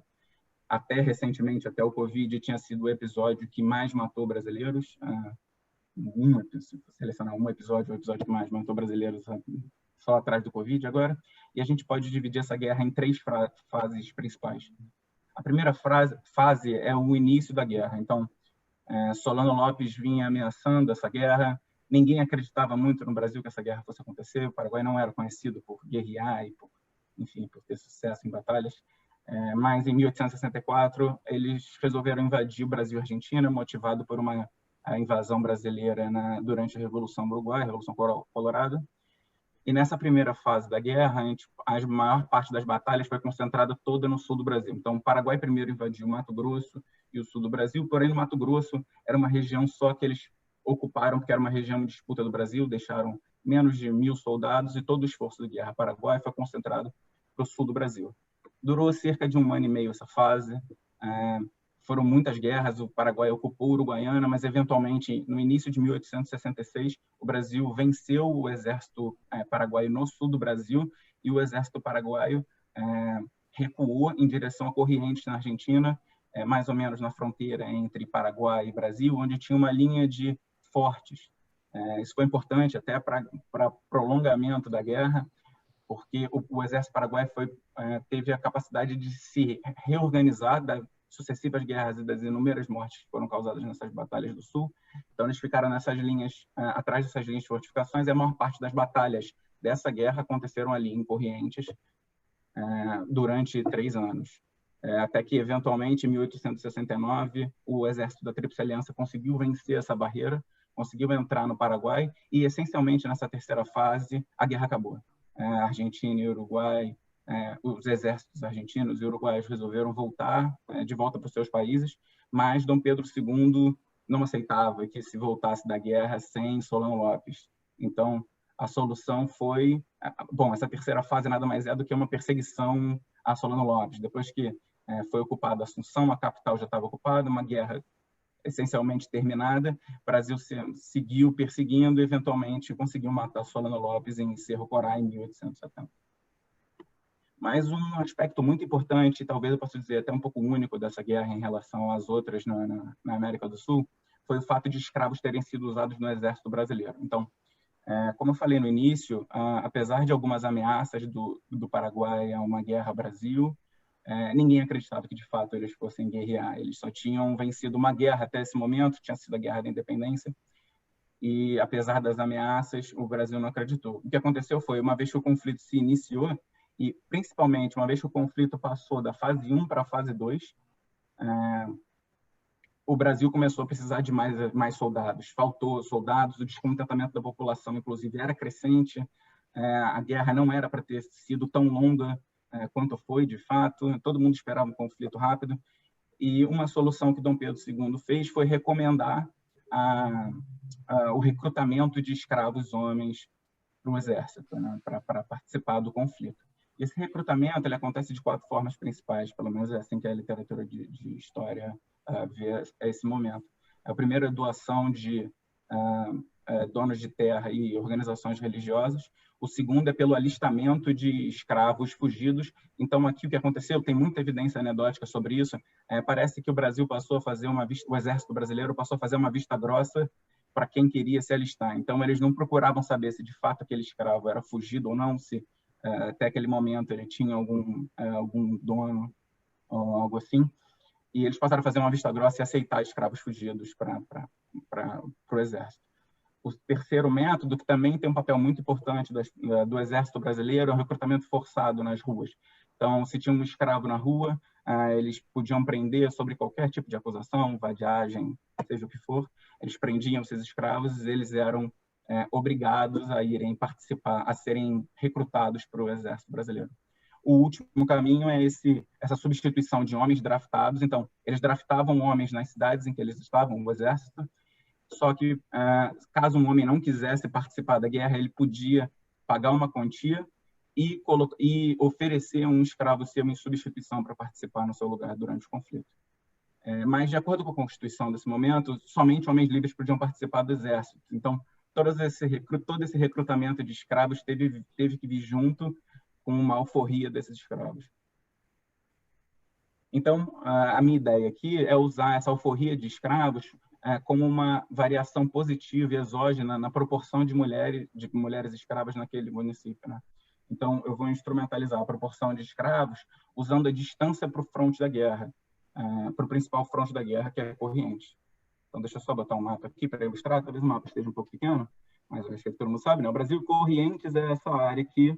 Até recentemente, até o Covid, tinha sido o episódio que mais matou brasileiros. Se selecionar um episódio, o episódio que mais matou brasileiros só atrás do Covid agora. E a gente pode dividir essa guerra em três fases principais. A primeira fase é o início da guerra. Então, Solano Lopes vinha ameaçando essa guerra. Ninguém acreditava muito no Brasil que essa guerra fosse acontecer. O Paraguai não era conhecido por guerrear e por ter sucesso em batalhas. Mas, em 1864, eles resolveram invadir o Brasil e a Argentina, motivado por uma invasão brasileira durante a Revolução Uruguai, a Revolução Colorada. E nessa primeira fase da guerra, a maior parte das batalhas foi concentrada toda no sul do Brasil. Então, o Paraguai primeiro invadiu o Mato Grosso e o sul do Brasil, porém, no Mato Grosso era uma região só que eles ocuparam, porque era uma região de disputa do Brasil, deixaram menos de 1.000 soldados e todo o esforço da guerra paraguaia foi concentrado para o sul do Brasil. Durou cerca de 1 ano e meio essa fase. Foram muitas guerras, o Paraguai ocupou Uruguaiana, mas eventualmente, no início de 1866, o Brasil venceu o exército paraguaio no sul do Brasil e o exército paraguaio recuou em direção a Corrientes, na Argentina, mais ou menos na fronteira entre Paraguai e Brasil, onde tinha uma linha de fortes. Isso foi importante até para prolongamento da guerra, porque o exército paraguaio teve a capacidade de se reorganizar das sucessivas guerras e das inúmeras mortes que foram causadas nessas batalhas do Sul. Então, eles ficaram nessas linhas, atrás dessas linhas de fortificações, e a maior parte das batalhas dessa guerra aconteceram ali em Corrientes durante 3 anos. Até que, eventualmente, em 1869, o exército da Tríplice Aliança conseguiu vencer essa barreira, conseguiu entrar no Paraguai, e, essencialmente, nessa terceira fase, a guerra acabou. A Argentina e o Uruguai, os exércitos argentinos e uruguaios resolveram voltar de volta para os seus países, mas Dom Pedro II não aceitava que se voltasse da guerra sem Solano Lopes. Então, a solução foi... Bom, essa terceira fase nada mais é do que uma perseguição a Solano Lopes. Depois que foi ocupada Assunção, a capital já estava ocupada, uma guerra essencialmente terminada, o Brasil seguiu perseguindo e, eventualmente, conseguiu matar Solano Lopes em Cerro Corá, em 1870. Mas um aspecto muito importante, talvez eu possa dizer até um pouco único dessa guerra em relação às outras na América do Sul, foi o fato de escravos terem sido usados no exército brasileiro. Então, como eu falei no início, apesar de algumas ameaças do Paraguai a uma guerra ao Brasil, ninguém acreditava que, de fato, eles fossem guerrear. Eles só tinham vencido uma guerra até esse momento, tinha sido a Guerra da Independência, e, apesar das ameaças, o Brasil não acreditou. O que aconteceu foi, uma vez que o conflito se iniciou, e, principalmente, uma vez que o conflito passou da fase 1 para a fase 2, o Brasil começou a precisar de mais soldados. Faltou soldados, o descontentamento da população, inclusive, era crescente, a guerra não era para ter sido tão longa quanto foi, de fato, todo mundo esperava um conflito rápido, e uma solução que Dom Pedro II fez foi recomendar o recrutamento de escravos homens para o exército, né, para participar do conflito. Esse recrutamento ele acontece de 4 formas principais, pelo menos é assim que a literatura de história vê esse momento. O primeiro é doação de donos de terra e organizações religiosas. O segundo é pelo alistamento de escravos fugidos. Então, aqui o que aconteceu, tem muita evidência anedótica sobre isso, parece que o Brasil passou a fazer o exército brasileiro passou a fazer uma vista grossa para quem queria se alistar. Então, eles não procuravam saber se de fato aquele escravo era fugido ou não, se até aquele momento ele tinha algum dono ou algo assim. E eles passaram a fazer uma vista grossa e aceitar escravos fugidos para o exército. O terceiro método, que também tem um papel muito importante do exército brasileiro, é o recrutamento forçado nas ruas. Então, se tinha um escravo na rua, eles podiam prender sobre qualquer tipo de acusação, vadiagem, seja o que for. Eles prendiam esses escravos e eles eram obrigados a irem participar, a serem recrutados para o exército brasileiro. O último caminho é essa substituição de homens draftados. Então, eles draftavam homens nas cidades em que eles estavam, o exército, só que, caso um homem não quisesse participar da guerra, ele podia pagar uma quantia e oferecer um escravo seu em substituição para participar no seu lugar durante o conflito. Mas, de acordo com a Constituição desse momento, somente homens livres podiam participar do exército. Então, todo esse recrutamento de escravos teve que vir junto com uma alforria desses escravos. Então, a minha ideia aqui é usar essa alforria de escravos como uma variação positiva e exógena na proporção de mulheres escravas naquele município, né? Então, eu vou instrumentalizar a proporção de escravos usando a distância para o fronte da guerra, para o principal fronte da guerra, que é Corrientes. Então, deixa eu só botar um mapa aqui para ilustrar. Talvez o mapa esteja um pouco pequeno, mas eu acho que todo mundo sabe, né? O Brasil, Corrientes é essa área aqui,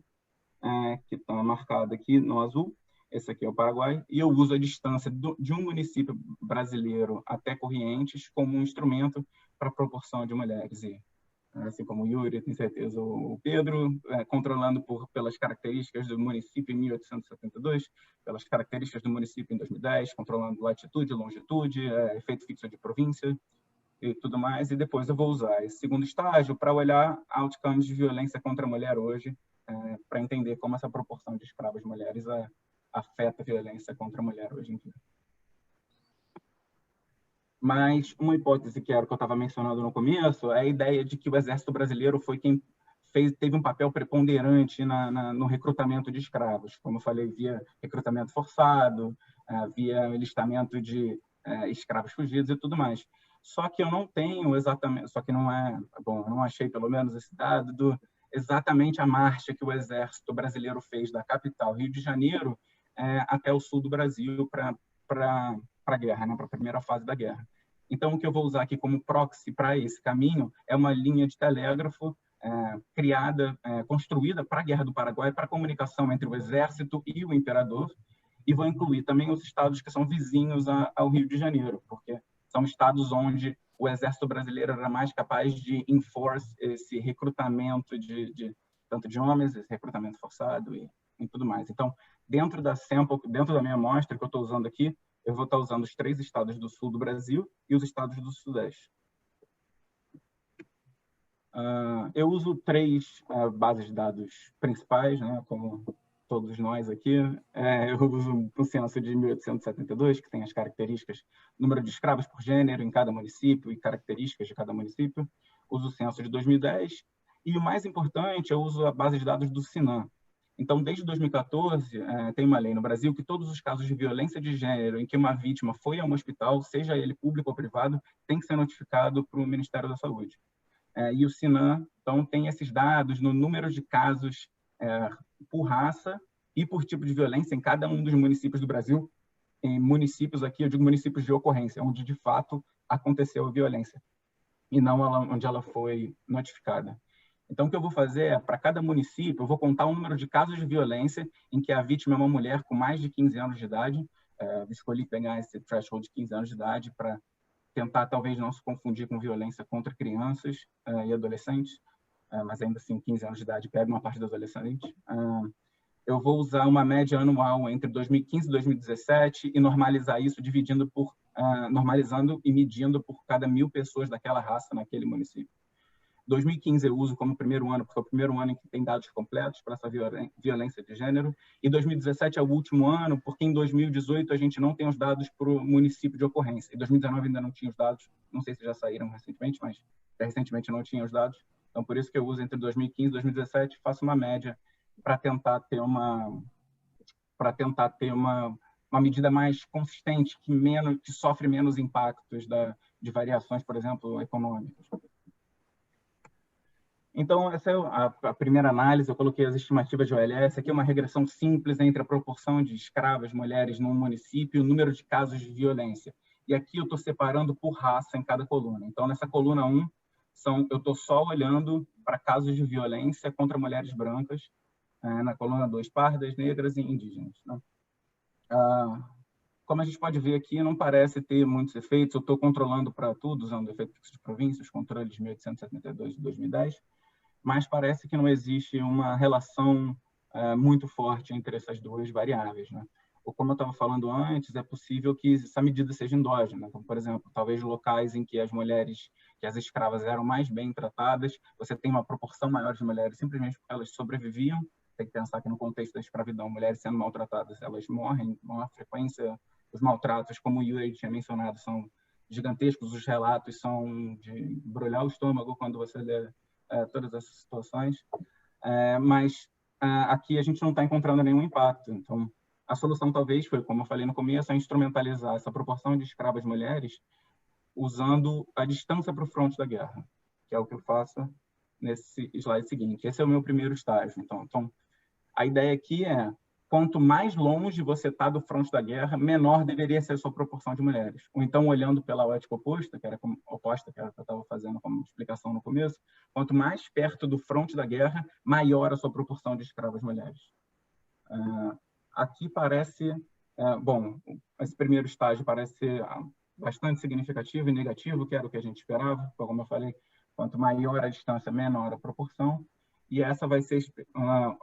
que está marcada aqui no azul. Esse aqui é o Paraguai, e eu uso a distância de um município brasileiro até Corrientes como um instrumento para a proporção de mulheres. E, assim como o Yuri, tem certeza, o Pedro, controlando pelas características do município em 1872, pelas características do município em 2010, controlando latitude, longitude, efeito fixo de província e tudo mais. E depois eu vou usar esse segundo estágio para olhar outcomes de violência contra a mulher hoje, para entender como essa proporção de escravos mulheres afeta a violência contra a mulher hoje em dia. Mas uma hipótese que era o que eu estava mencionando no começo é a ideia de que o exército brasileiro foi quem teve um papel preponderante no recrutamento de escravos. Como eu falei, via recrutamento forçado, via alistamento de escravos fugidos e tudo mais. Só que eu não tenho exatamente, eu não achei pelo menos esse dado exatamente a marcha que o exército brasileiro fez da capital, Rio de Janeiro, até o sul do Brasil para a guerra, né, para a primeira fase da guerra. Então, o que eu vou usar aqui como proxy para esse caminho é uma linha de telégrafo construída para a Guerra do Paraguai, para a comunicação entre o exército e o imperador, e vou incluir também os estados que são vizinhos ao Rio de Janeiro, porque são estados onde o exército brasileiro era mais capaz de enforce esse recrutamento tanto de homens, esse recrutamento forçado e tudo mais. Então, dentro da minha amostra que eu estou usando aqui, eu vou estar usando os 3 estados do sul do Brasil e os estados do sudeste. Eu uso 3 bases de dados principais, né, como todos nós aqui. Eu uso o censo de 1872, que tem as características, número de escravos por gênero em cada município e características de cada município. Uso o censo de 2010. E o mais importante, eu uso a base de dados do SINAM. Então, desde 2014, tem uma lei no Brasil que todos os casos de violência de gênero em que uma vítima foi a um hospital, seja ele público ou privado, tem que ser notificado para o Ministério da Saúde. E o SINAM, então, tem esses dados no número de casos por raça e por tipo de violência em cada um dos municípios do Brasil. Em municípios aqui, eu digo municípios de ocorrência, onde de fato aconteceu a violência, e não onde ela foi notificada. Então, o que eu vou fazer é, para cada município, eu vou contar o número de casos de violência em que a vítima é uma mulher com mais de 15 anos de idade. Escolhi pegar esse threshold de 15 anos de idade para tentar, talvez, não se confundir com violência contra crianças e adolescentes, mas ainda assim, 15 anos de idade pega uma parte dos adolescentes. Eu vou usar uma média anual entre 2015 e 2017 e normalizar isso, normalizando e medindo por cada 1.000 pessoas daquela raça naquele município. 2015 eu uso como primeiro ano, porque é o primeiro ano em que tem dados completos para essa violência de gênero. E 2017 é o último ano, porque em 2018 a gente não tem os dados para o município de ocorrência. Em 2019 ainda não tinha os dados, não sei se já saíram recentemente, mas recentemente não tinha os dados. Então, por isso que eu uso entre 2015 e 2017, faço uma média para tentar ter uma medida mais consistente, que sofre menos impactos de variações, por exemplo, econômicas. Então, essa é a primeira análise. Eu coloquei as estimativas de OLS. Aqui é uma regressão simples entre a proporção de escravas mulheres num município e o número de casos de violência. E aqui eu estou separando por raça em cada coluna. Então, nessa coluna 1, eu estou só olhando para casos de violência contra mulheres brancas. Na coluna 2, pardas, negras e indígenas. Né? Como a gente pode ver aqui, não parece ter muitos efeitos. Eu estou controlando para tudo, usando o efeito fixo de província, os controles de 1872 e 2010. Mas parece que não existe uma relação muito forte entre essas duas variáveis. Né? Ou, como eu estava falando antes, é possível que essa medida seja endógena. Como, por exemplo, talvez locais em que as escravas eram mais bem tratadas, você tem uma proporção maior de mulheres simplesmente porque elas sobreviviam. Tem que pensar que no contexto da escravidão, mulheres sendo maltratadas, elas morrem. A frequência, os maltratos, como o Yuri tinha mencionado, são gigantescos. Os relatos são de embrulhar o estômago quando você lê todas essas situações, mas aqui a gente não está encontrando nenhum impacto. Então, a solução talvez foi, como eu falei no começo, instrumentalizar essa proporção de escravas mulheres usando a distância para o fronte da guerra, que é o que eu faço nesse slide seguinte. Esse é o meu primeiro estágio. Então a ideia aqui é, quanto mais longe você está do fronte da guerra, menor deveria ser a sua proporção de mulheres. Ou então, olhando pela ótica oposta, que era o que eu estava fazendo como explicação no começo, quanto mais perto do fronte da guerra, maior a sua proporção de escravas mulheres. Aqui parece... bom, esse primeiro estágio parece ser bastante significativo e negativo, que era o que a gente esperava. Como eu falei, quanto maior a distância, menor a proporção. E essa vai ser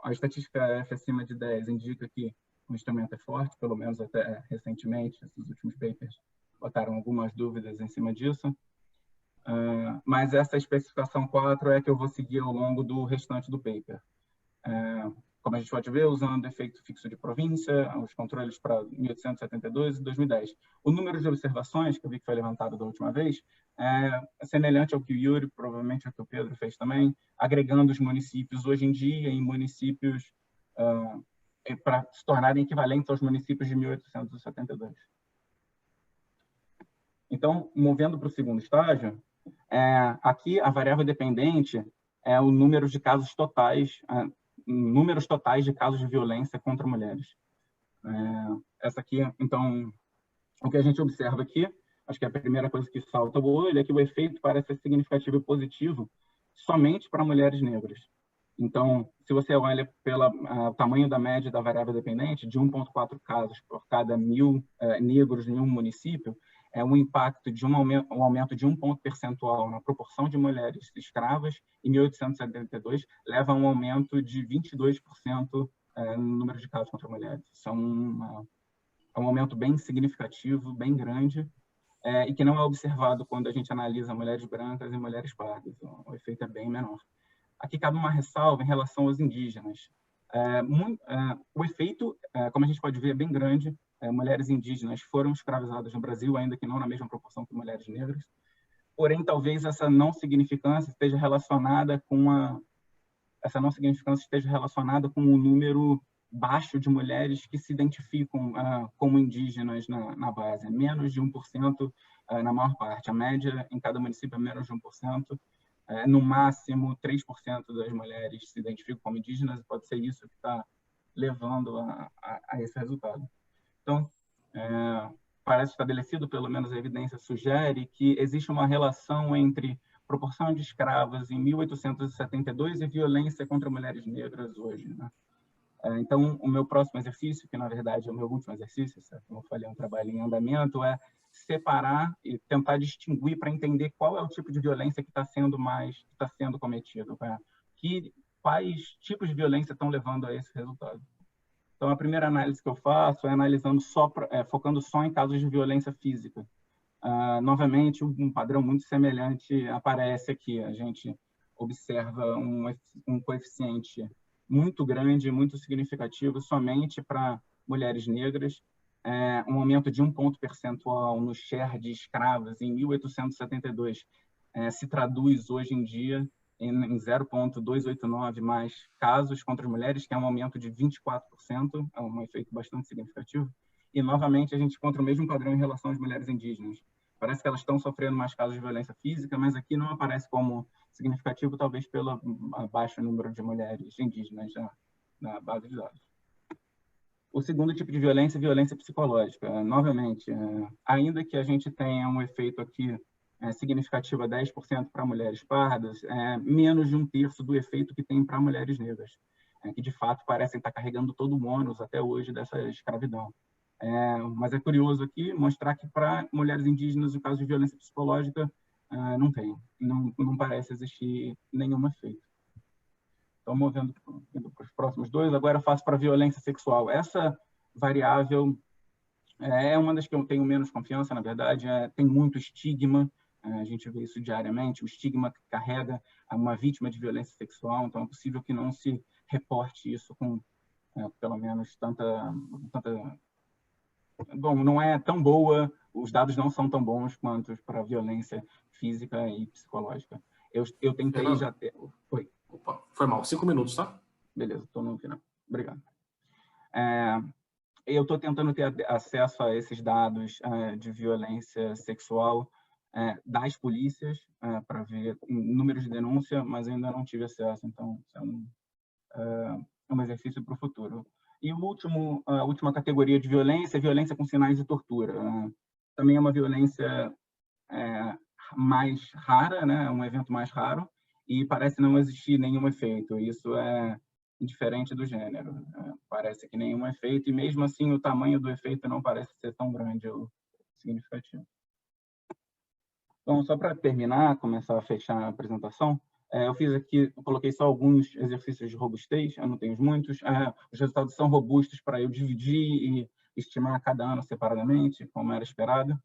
a estatística F acima de 10 indica que o instrumento é forte, pelo menos até recentemente, esses últimos papers botaram algumas dúvidas em cima disso. Mas essa especificação 4 é que eu vou seguir ao longo do restante do paper. Como a gente pode ver, usando efeito fixo de província, os controles para 1872 e 2010. O número de observações, que eu vi que foi levantado da última vez, é semelhante ao que o Yuri, provavelmente ao que o Pedro fez também, agregando os municípios hoje em dia em municípios para se tornarem equivalentes aos municípios de 1872. Então, movendo para o segundo estágio, aqui a variável dependente é o número de casos totais, números totais de casos de violência contra mulheres. Essa aqui, então, o que a gente observa aqui, acho que a primeira coisa que salta o olho é que o efeito parece ser significativo e positivo somente para mulheres negras. Então, se você olha pelo tamanho da média da variável dependente, de 1,4 casos por cada 1.000 negros em um município, é um impacto de um aumento de 1 ponto percentual na proporção de mulheres escravas, em 1872, leva a um aumento de 22% no número de casos contra mulheres. Isso é um aumento bem significativo, bem grande. e que não é observado quando a gente analisa mulheres brancas e mulheres pardas. O efeito é bem menor. Aqui cabe uma ressalva em relação aos indígenas. O efeito, como a gente pode ver, é bem grande. Mulheres indígenas foram escravizadas no Brasil, ainda que não na mesma proporção que mulheres negras. Porém, talvez essa não significância esteja relacionada com o número baixo de mulheres que se identificam como indígenas na base. Menos de 1% na maior parte. A média em cada município é menos de 1%. No máximo, 3% das mulheres se identificam como indígenas, e pode ser isso que está levando a esse resultado. Então, parece estabelecido, pelo menos a evidência sugere, que existe uma relação entre proporção de escravas em 1872 e violência contra mulheres negras hoje, né? Então, o meu próximo exercício, que na verdade é o meu último exercício, como eu falei, é um trabalho em andamento, é separar e tentar distinguir para entender qual é o tipo de violência que está sendo cometido, quais tipos de violência estão levando a esse resultado. Então, a primeira análise que eu faço é analisando focando só em casos de violência física. Novamente, um padrão muito semelhante aparece aqui. A gente observa um coeficiente muito grande, muito significativo, somente para mulheres negras, um aumento de 1 ponto percentual no share de escravas em 1872 se traduz hoje em dia em 0,289 mais casos contra as mulheres, que é um aumento de 24%, é um efeito bastante significativo. E, novamente, a gente encontra o mesmo padrão em relação às mulheres indígenas. Parece que elas estão sofrendo mais casos de violência física, mas aqui não aparece como significativo, talvez pelo baixo número de mulheres indígenas na base de dados. O segundo tipo de violência é violência psicológica. Novamente, ainda que a gente tenha um efeito aqui significativo a 10% para mulheres pardas, menos de 1/3 do efeito que tem para mulheres negras, que de fato parecem estar carregando todo o ônus até hoje dessa escravidão. Mas é curioso aqui mostrar que para mulheres indígenas o caso de violência psicológica não parece existir nenhum efeito. Então, movendo para os próximos dois, agora eu faço para violência sexual. Essa variável é uma das que eu tenho menos confiança, na verdade, tem muito estigma, a gente vê isso diariamente, o estigma que carrega uma vítima de violência sexual, então é possível que não se reporte isso com, pelo menos, tanta... Bom, não é tão boa, os dados não são tão bons quanto para violência física e psicológica. Eu tentei já ter... Foi. Opa, foi mal. 5 minutos, tá? Beleza, estou no final. Obrigado. Eu estou tentando ter acesso a esses dados de violência sexual das polícias para ver números de denúncia, mas ainda não tive acesso, então isso é um exercício para o futuro. E a última categoria de violência é violência com sinais de tortura. Também é uma violência mais rara, né? É um evento mais raro, e parece não existir nenhum efeito. Isso é indiferente do gênero. Parece que nenhum efeito, e mesmo assim o tamanho do efeito não parece ser tão grande ou significativo. Então, só para terminar, começar a fechar a apresentação, eu coloquei só alguns exercícios de robustez, eu não tenho muitos. Os resultados são robustos para eu dividir e estimar cada ano separadamente, como era esperado.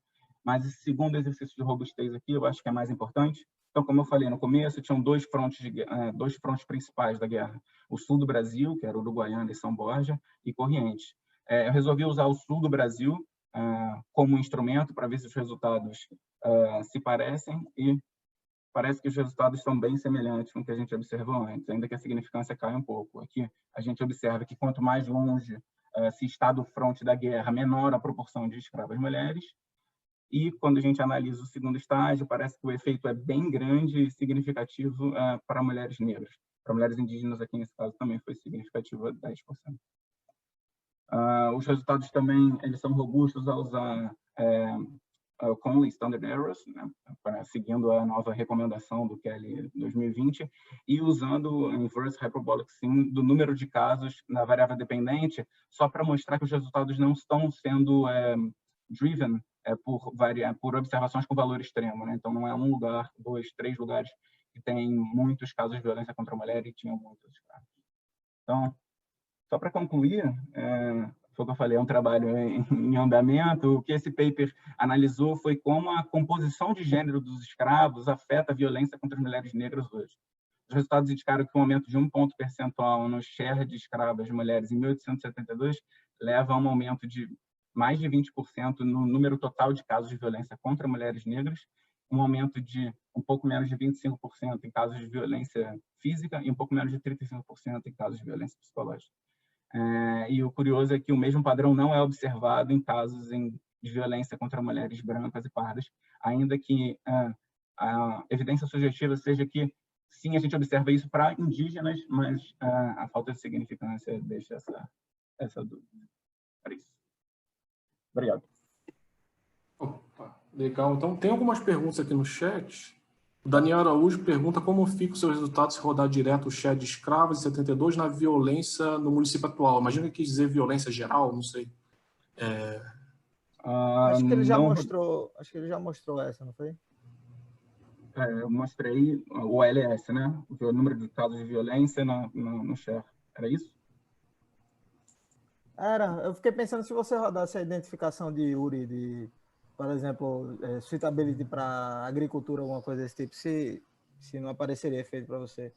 Mas esse segundo exercício de robustez aqui, eu acho que é mais importante. Então, como eu falei no começo, tinham dois frontes principais da guerra. O sul do Brasil, que era Uruguaiana e São Borja, e Corrientes. Eu resolvi usar o sul do Brasil como instrumento para ver se os resultados se parecem, e parece que os resultados são bem semelhantes com o que a gente observou antes, ainda que a significância caia um pouco. Aqui a gente observa que quanto mais longe se está do fronte da guerra, menor a proporção de escravas mulheres. E quando a gente analisa o segundo estágio, parece que o efeito é bem grande e significativo para mulheres negras. Para mulheres indígenas, aqui nesse caso, também foi significativo a 10%. Os resultados também eles são robustos a usar Conley Standard Errors, né, seguindo a nova recomendação do Kelly 2020, e usando o Inverse Hyperbolic Sim do número de casos na variável dependente, só para mostrar que os resultados não estão sendo driven por observações com valor extremo, né? Então, não é 1 lugar, 2, 3 lugares que tem muitos casos de violência contra a mulher e tinham muitos casos. Então, só para concluir, foi o que eu falei, é um trabalho em andamento. O que esse paper analisou foi como a composição de gênero dos escravos afeta a violência contra as mulheres negras hoje. Os resultados indicaram que o aumento de 1 ponto percentual no share de escravas de mulheres em 1872 leva a um aumento de mais de 20% no número total de casos de violência contra mulheres negras, um aumento de um pouco menos de 25% em casos de violência física e um pouco menos de 35% em casos de violência psicológica. E o curioso é que o mesmo padrão não é observado em casos de violência contra mulheres brancas e pardas, ainda que a evidência sugestiva seja que, sim, a gente observa isso para indígenas, mas a falta de significância deixa essa dúvida. Para isso. Obrigado. Opa, legal. Então, tem algumas perguntas aqui no chat. O Daniel Araújo pergunta como fica o seu resultado se rodar direto o share de escravos em 72 na violência no município atual. Imagina que quis dizer violência geral, não sei. Acho que ele já mostrou essa, não foi? Eu mostrei o LS, né? O número de casos de violência no share. Era isso? Era. Eu fiquei pensando se você rodasse a identificação de URI, por exemplo, suitability para agricultura, alguma coisa desse tipo, se não apareceria efeito para você.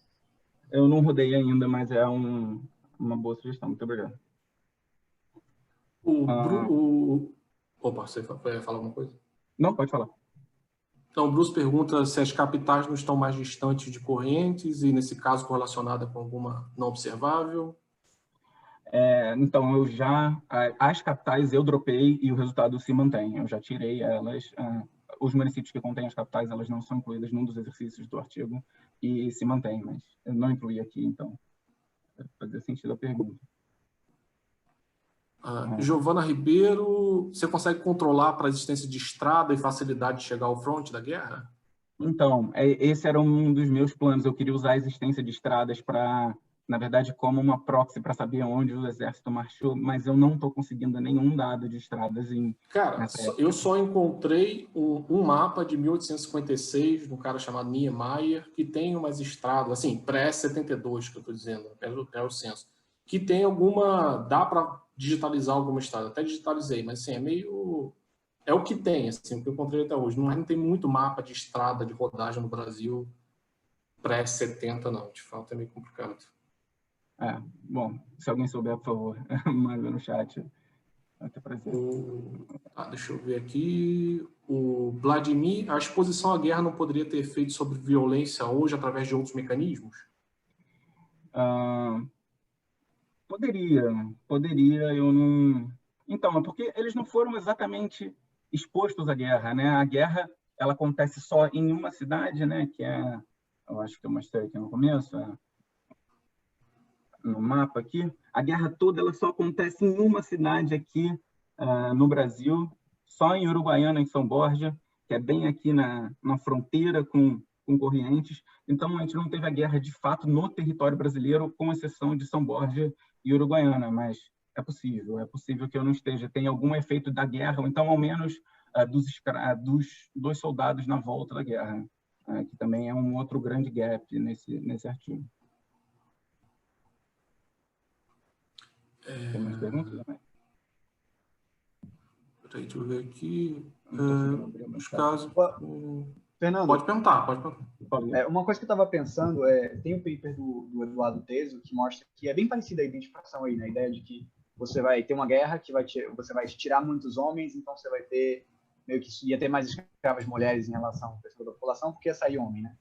Eu não rodei ainda, mas é uma boa sugestão. Muito obrigado. Opa, você vai falar alguma coisa? Não, pode falar. Então, o Bruce pergunta se as capitais não estão mais distantes de correntes e, nesse caso, correlacionada com alguma não observável. Então, as capitais eu dropei e o resultado se mantém. Eu já tirei elas. Os municípios que contêm as capitais, elas não são incluídas num dos exercícios do artigo e se mantém, mas eu não incluí aqui, então fazia sentido a pergunta. Giovana Ribeiro, você consegue controlar para a existência de estrada e facilidade de chegar ao fronte da guerra? Então, esse era um dos meus planos. Eu queria usar a existência de estradas para, na verdade, como uma proxy para saber onde o exército marchou, mas eu não estou conseguindo nenhum dado de estradas Cara, eu só encontrei um mapa de 1856, de um cara chamado Niemeyer, que tem umas estradas, assim, pré-72, que eu estou dizendo, é o censo, que tem dá para digitalizar alguma estrada. Até digitalizei, mas assim, é o que tem, assim, o que eu encontrei até hoje. Não tem muito mapa de estrada, de rodagem no Brasil pré-70, não. De fato, é meio complicado. Bom, se alguém souber, por favor, manda no chat. Até deixa eu ver aqui. O Vladimir, a exposição à guerra não poderia ter efeito sobre violência hoje através de outros mecanismos? Poderia, eu não... Então, é porque eles não foram exatamente expostos à guerra, né? A guerra, ela acontece só em uma cidade, né? Que eu acho que eu mostrei aqui no começo, no mapa aqui. A guerra toda, ela só acontece em uma cidade aqui no Brasil, só em Uruguaiana, em São Borja, que é bem aqui na fronteira com Corrientes. Então, a gente não teve a guerra, de fato, no território brasileiro, com exceção de São Borja e Uruguaiana, mas é possível que eu não esteja. Tem algum efeito da guerra, ou então, ao menos, dos soldados na volta da guerra, que também é um outro grande gap nesse artigo. Tem mais perguntas, né? Peraí, deixa eu ver aqui. Os casos... Fernando, pode perguntar. Uma coisa que eu estava pensando tem um paper do Eduardo Teso que mostra que é bem parecida a identificação aí, né? A ideia de que você vai ter uma guerra que você vai tirar muitos homens, então você vai ter meio que ia ter mais escravas mulheres em relação ao pessoal da população, porque ia sair homem, né?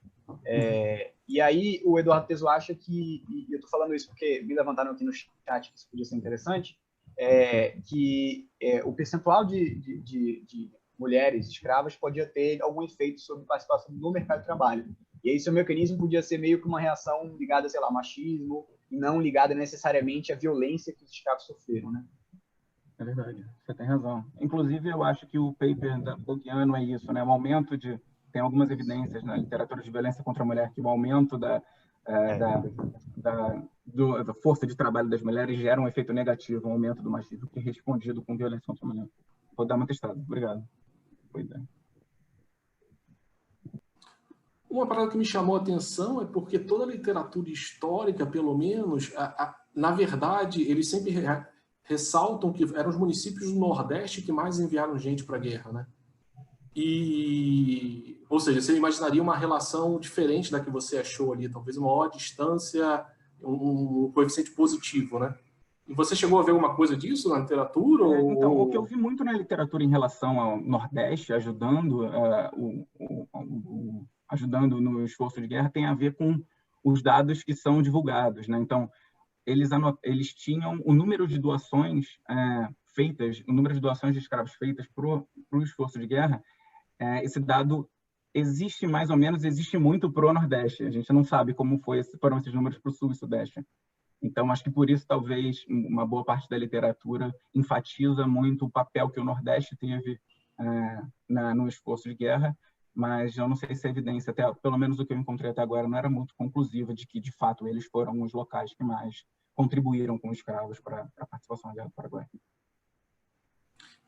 E aí o Eduardo Teso acha que, e eu estou falando isso porque me levantaram aqui no chat que isso podia ser interessante, que o percentual de mulheres escravas podia ter algum efeito sobre participação no mercado de trabalho. E aí seu mecanismo podia ser meio que uma reação ligada, sei lá, ao machismo, e não ligada necessariamente à violência que os escravos sofreram, né? É verdade, você tem razão. Inclusive, eu acho que o paper da Bogiano é isso, né? O aumento tem algumas evidências na literatura de violência contra a mulher que o aumento da força de trabalho das mulheres gera um efeito negativo, um aumento do machismo que é respondido com violência contra a mulher. Vou dar uma testada. Obrigado. Uma parada que me chamou a atenção é porque toda a literatura histórica, pelo menos, na verdade, eles sempre ressaltam que eram os municípios do Nordeste que mais enviaram gente para a guerra, né? Ou seja, você imaginaria uma relação diferente da que você achou ali, talvez uma maior distância, um coeficiente positivo, né? E você chegou a ver alguma coisa disso na literatura? Então, o que eu vi muito na literatura em relação ao Nordeste, ajudando, ajudando no esforço de guerra, tem a ver com os dados que são divulgados, né? Então, eles tinham o número de doações feitas, o número de doações de escravos feitas para o esforço de guerra. Esse dado existe mais ou menos, existe muito para o Nordeste. A gente não sabe como foram esses números para o Sul e Sudeste. Então, acho que por isso, talvez, uma boa parte da literatura enfatiza muito o papel que o Nordeste teve no esforço de guerra, mas eu não sei se a evidência, pelo menos o que eu encontrei até agora, não era muito conclusiva de que, de fato, eles foram os locais que mais contribuíram com escravos para a participação na Guerra do Paraguai.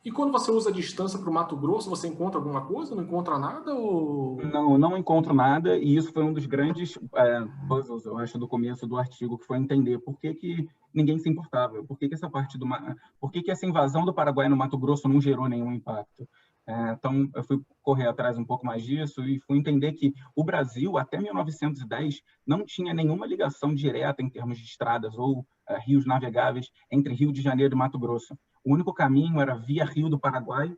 E quando você usa a distância para o Mato Grosso, você encontra alguma coisa? Não encontra nada? Ou... Não encontro nada, e isso foi um dos grandes puzzles, eu acho, do começo do artigo, que foi entender por que ninguém se importava, por que essa invasão do Paraguai no Mato Grosso não gerou nenhum impacto. Então, eu fui correr atrás um pouco mais disso e fui entender que o Brasil, até 1910, não tinha nenhuma ligação direta em termos de estradas ou rios navegáveis entre Rio de Janeiro e Mato Grosso. O único caminho era via Rio Paraguai,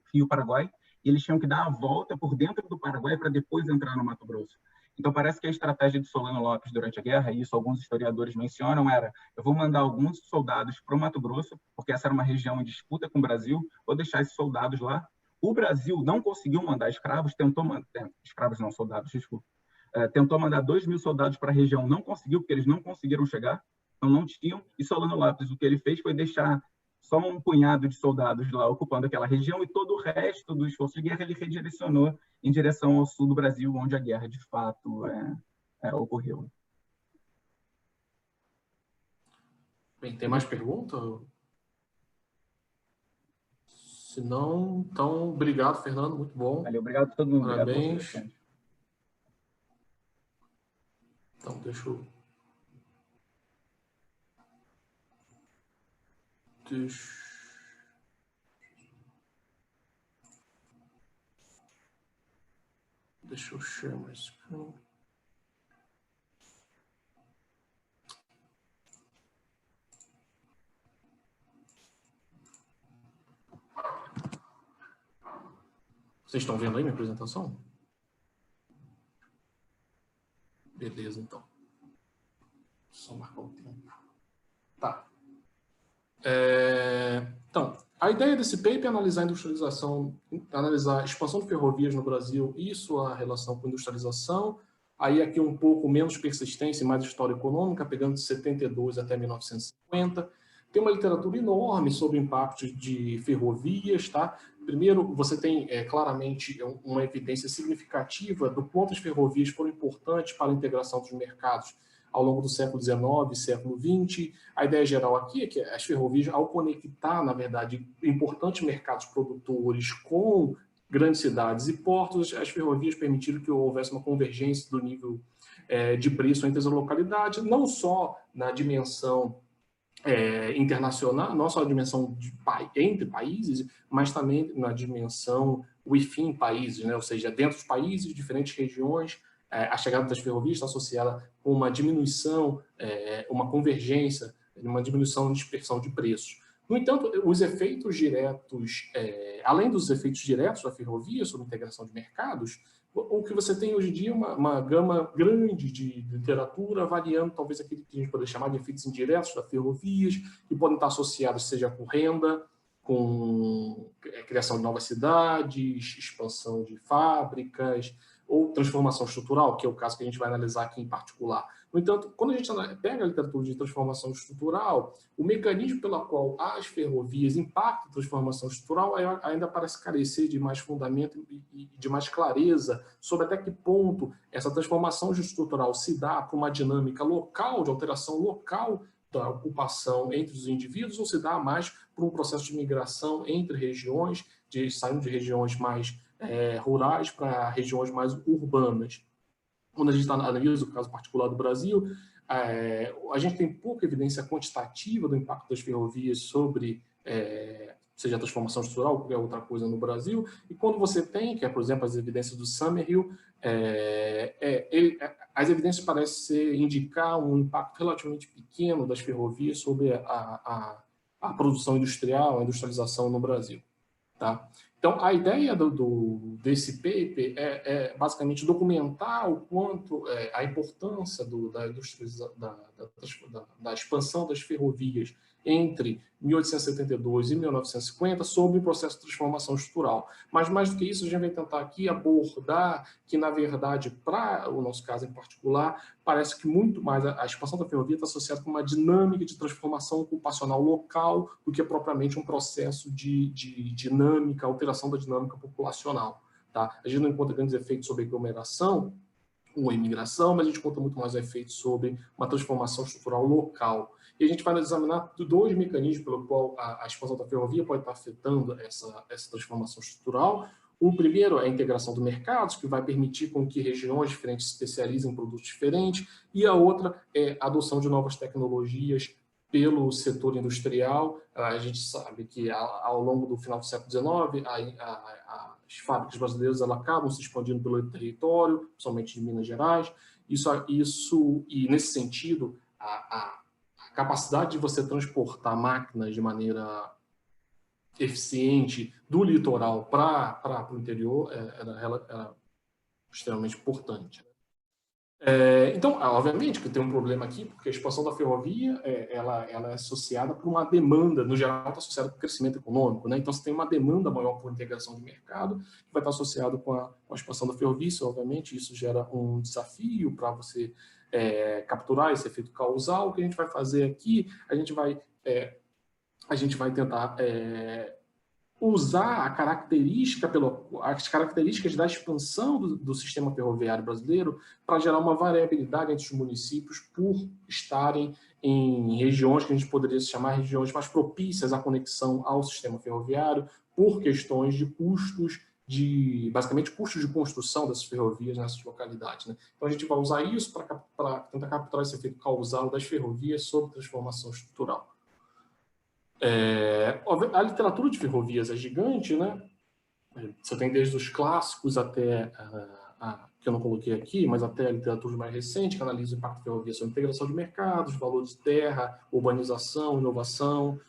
e eles tinham que dar a volta por dentro do Paraguai para depois entrar no Mato Grosso. Então, parece que a estratégia de Solano Lopes durante a guerra, e isso alguns historiadores mencionam, era: eu vou mandar alguns soldados para o Mato Grosso, porque essa era uma região em disputa com o Brasil, vou deixar esses soldados lá. O Brasil não conseguiu mandar escravos, tentou mandar 2.000 soldados para a região, não conseguiu, porque eles não conseguiram chegar, então não tinham. E Solano Lopes, o que ele fez foi deixar só um punhado de soldados lá ocupando aquela região, e todo o resto do esforço de guerra ele redirecionou em direção ao sul do Brasil, onde a guerra de fato ocorreu. Bem, tem mais pergunta? Se não, então, obrigado, Fernando, muito bom. Valeu, obrigado a todo mundo. Parabéns. Então, deixa eu share my screen. Vocês estão vendo aí minha apresentação? Beleza, então. Só marcar o tempo. Tá. Então, a ideia desse paper é analisar a industrialização, analisar a expansão de ferrovias no Brasil e sua relação com a industrialização. Aí aqui um pouco menos persistência e mais história econômica, pegando de 72 até 1950. Tem uma literatura enorme sobre o impacto de ferrovias, tá? Primeiro, você tem claramente uma evidência significativa do quanto as ferrovias foram importantes para a integração dos mercados ao longo do século XIX e século XX. A ideia geral aqui é que as ferrovias, ao conectar, na verdade, importantes mercados produtores com grandes cidades e portos, as ferrovias permitiram que houvesse uma convergência do nível de preço entre as localidades, não só na dimensão internacional, não só na dimensão entre países, mas também na dimensão within países, né? Ou seja, dentro dos países, diferentes regiões. A chegada das ferrovias está associada com uma diminuição, uma convergência, uma diminuição de dispersão de preços. No entanto, os efeitos diretos, além dos efeitos diretos da ferrovia sobre a integração de mercados, o que você tem hoje em dia é uma gama grande de literatura avaliando talvez aquilo que a gente poderia chamar de efeitos indiretos das ferrovias, que podem estar associados seja com renda, com criação de novas cidades, expansão de fábricas, ou transformação estrutural, que é o caso que a gente vai analisar aqui em particular. No entanto, quando a gente pega a literatura de transformação estrutural, o mecanismo pelo qual as ferrovias impactam a transformação estrutural ainda parece carecer de mais fundamento e de mais clareza sobre até que ponto essa transformação estrutural se dá por uma dinâmica local, de alteração local da ocupação entre os indivíduos, ou se dá mais por um processo de migração entre regiões, saindo de regiões mais rurais para regiões mais urbanas. Quando a gente analisa o caso particular do Brasil, a gente tem pouca evidência quantitativa do impacto das ferrovias sobre seja transformação estrutural ou qualquer outra coisa no Brasil. E quando você tem, que é, por exemplo, as evidências do Summerhill, as evidências parecem indicar um impacto relativamente pequeno das ferrovias sobre a produção industrial, a industrialização no Brasil. Tá? Então, a ideia desse paper é basicamente documentar o quanto a importância da expansão das ferrovias entre 1872 e 1950 sobre o processo de transformação estrutural. Mas, mais do que isso, a gente vai tentar aqui abordar que, na verdade, para o nosso caso em particular, parece que muito mais a expansão da ferrovia está associada com uma dinâmica de transformação ocupacional local do que propriamente um processo de dinâmica, alteração da dinâmica populacional. Tá? A gente não encontra grandes efeitos sobre aglomeração ou imigração, mas a gente conta muito mais efeitos sobre uma transformação estrutural local. E a gente vai examinar dois mecanismos pelo qual a expansão da ferrovia pode estar afetando essa transformação estrutural. O primeiro é a integração do mercado, que vai permitir com que regiões diferentes se especializem em produtos diferentes, e a outra é a adoção de novas tecnologias pelo setor industrial. A gente sabe que ao longo do final do século XIX, as fábricas brasileiras acabam se expandindo pelo território, principalmente de Minas Gerais. E nesse sentido, a capacidade de você transportar máquinas de maneira eficiente do litoral para o interior era extremamente importante. Então, obviamente que tem um problema aqui, porque a expansão da ferrovia ela é associada por uma demanda, no geral está associada com o crescimento econômico, né? Então você tem uma demanda maior por integração de mercado, que vai estar associado com a expansão da ferrovia. Obviamente isso gera um desafio para você capturar esse efeito causal. O que a gente vai fazer aqui, a gente vai tentar usar as características da expansão do sistema ferroviário brasileiro para gerar uma variabilidade entre os municípios por estarem em regiões que a gente poderia chamar regiões mais propícias à conexão ao sistema ferroviário, por questões de custos, basicamente custos de construção dessas ferrovias nessas localidades, né? Então a gente vai usar isso para tentar capturar esse efeito causal das ferrovias sobre transformação estrutural. A literatura de ferrovias é gigante, né? Você tem desde os clássicos até que eu não coloquei aqui, mas até a literatura mais recente, que analisa o impacto da ferrovia sobre integração de mercados, valores de terra, urbanização, inovação,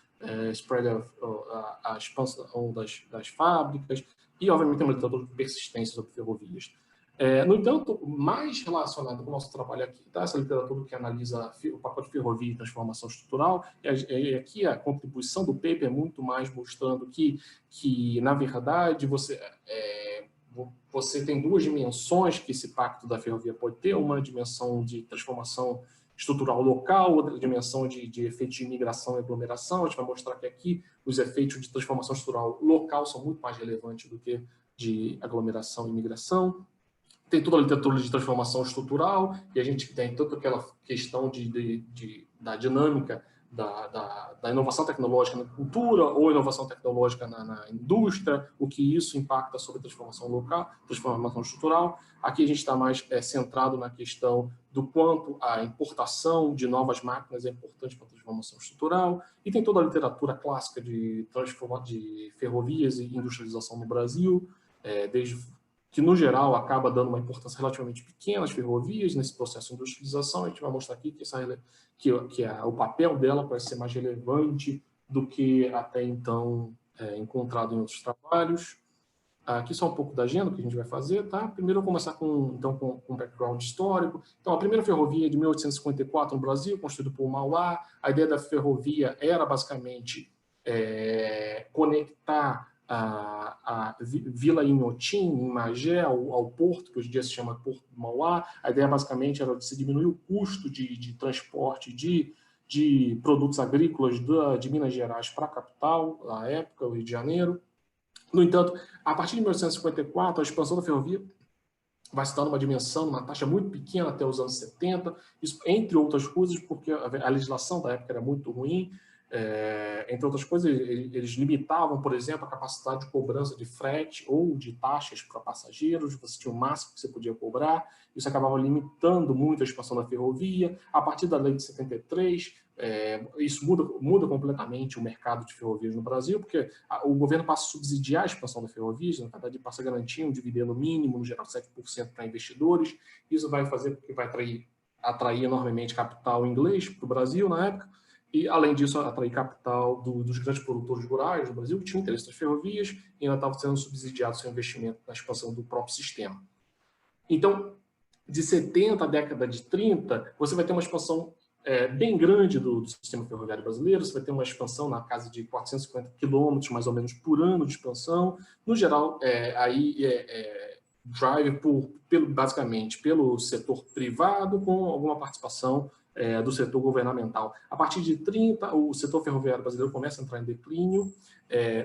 a expansão das fábricas, e obviamente tem uma literatura de persistência sobre ferrovias. No entanto, mais relacionado com o nosso trabalho aqui, tá? Essa literatura que analisa o pacote de ferrovia e transformação estrutural, e aqui a contribuição do paper é muito mais mostrando que na verdade, você tem duas dimensões que esse pacto da ferrovia pode ter, uma dimensão de transformação estrutural local, outra dimensão de efeitos de imigração e aglomeração. A gente vai mostrar que aqui os efeitos de transformação estrutural local são muito mais relevantes do que de aglomeração e imigração. Tem toda a literatura de transformação estrutural, e a gente tem toda aquela questão da dinâmica da inovação tecnológica na cultura ou inovação tecnológica na indústria, o que isso impacta sobre a transformação local, transformação estrutural. Aqui a gente está mais centrado na questão do quanto a importação de novas máquinas é importante para a transformação estrutural, e tem toda a literatura clássica de ferrovias e industrialização no Brasil, que, no geral, acaba dando uma importância relativamente pequena às ferrovias nesse processo de industrialização. A gente vai mostrar aqui que o papel dela parece ser mais relevante do que até então encontrado em outros trabalhos. Aqui só um pouco da agenda que a gente vai fazer, tá? Primeiro eu vou começar com um background histórico. Então, a primeira ferrovia é de 1854 no Brasil, construída por Mauá. A ideia da ferrovia era, basicamente, conectar a Vila Inhotim, em Magé, ao porto, que hoje em dia se chama Porto do Mauá. A ideia basicamente era de se diminuir o custo de transporte de produtos agrícolas de Minas Gerais para a capital, na época, o Rio de Janeiro. No entanto, a partir de 1854, a expansão da ferrovia vai se dar numa dimensão, numa taxa muito pequena até os anos 70, isso, entre outras coisas, porque a legislação da época era muito ruim. Entre outras coisas, eles limitavam, por exemplo, a capacidade de cobrança de frete ou de taxas para passageiros, você tinha o máximo que você podia cobrar, isso acabava limitando muito a expansão da ferrovia. A partir da lei de 73, isso muda completamente o mercado de ferrovias no Brasil, porque o governo passa a subsidiar a expansão da ferrovia, na verdade passa a garantir um dividendo mínimo, no geral 7% para investidores, isso vai fazer que vai atrair enormemente capital inglês para o Brasil na época, e, além disso, atrair capital dos grandes produtores rurais do Brasil, que tinham interesse nas ferrovias e ainda estavam sendo subsidiados seu investimento na expansão do próprio sistema. Então, de 70 à década de 30, você vai ter uma expansão bem grande do sistema ferroviário brasileiro, você vai ter uma expansão na casa de 450 quilômetros, mais ou menos, por ano de expansão. No geral, drive basicamente pelo setor privado, com alguma participação do setor governamental. A partir de 30, o setor ferroviário brasileiro começa a entrar em declínio,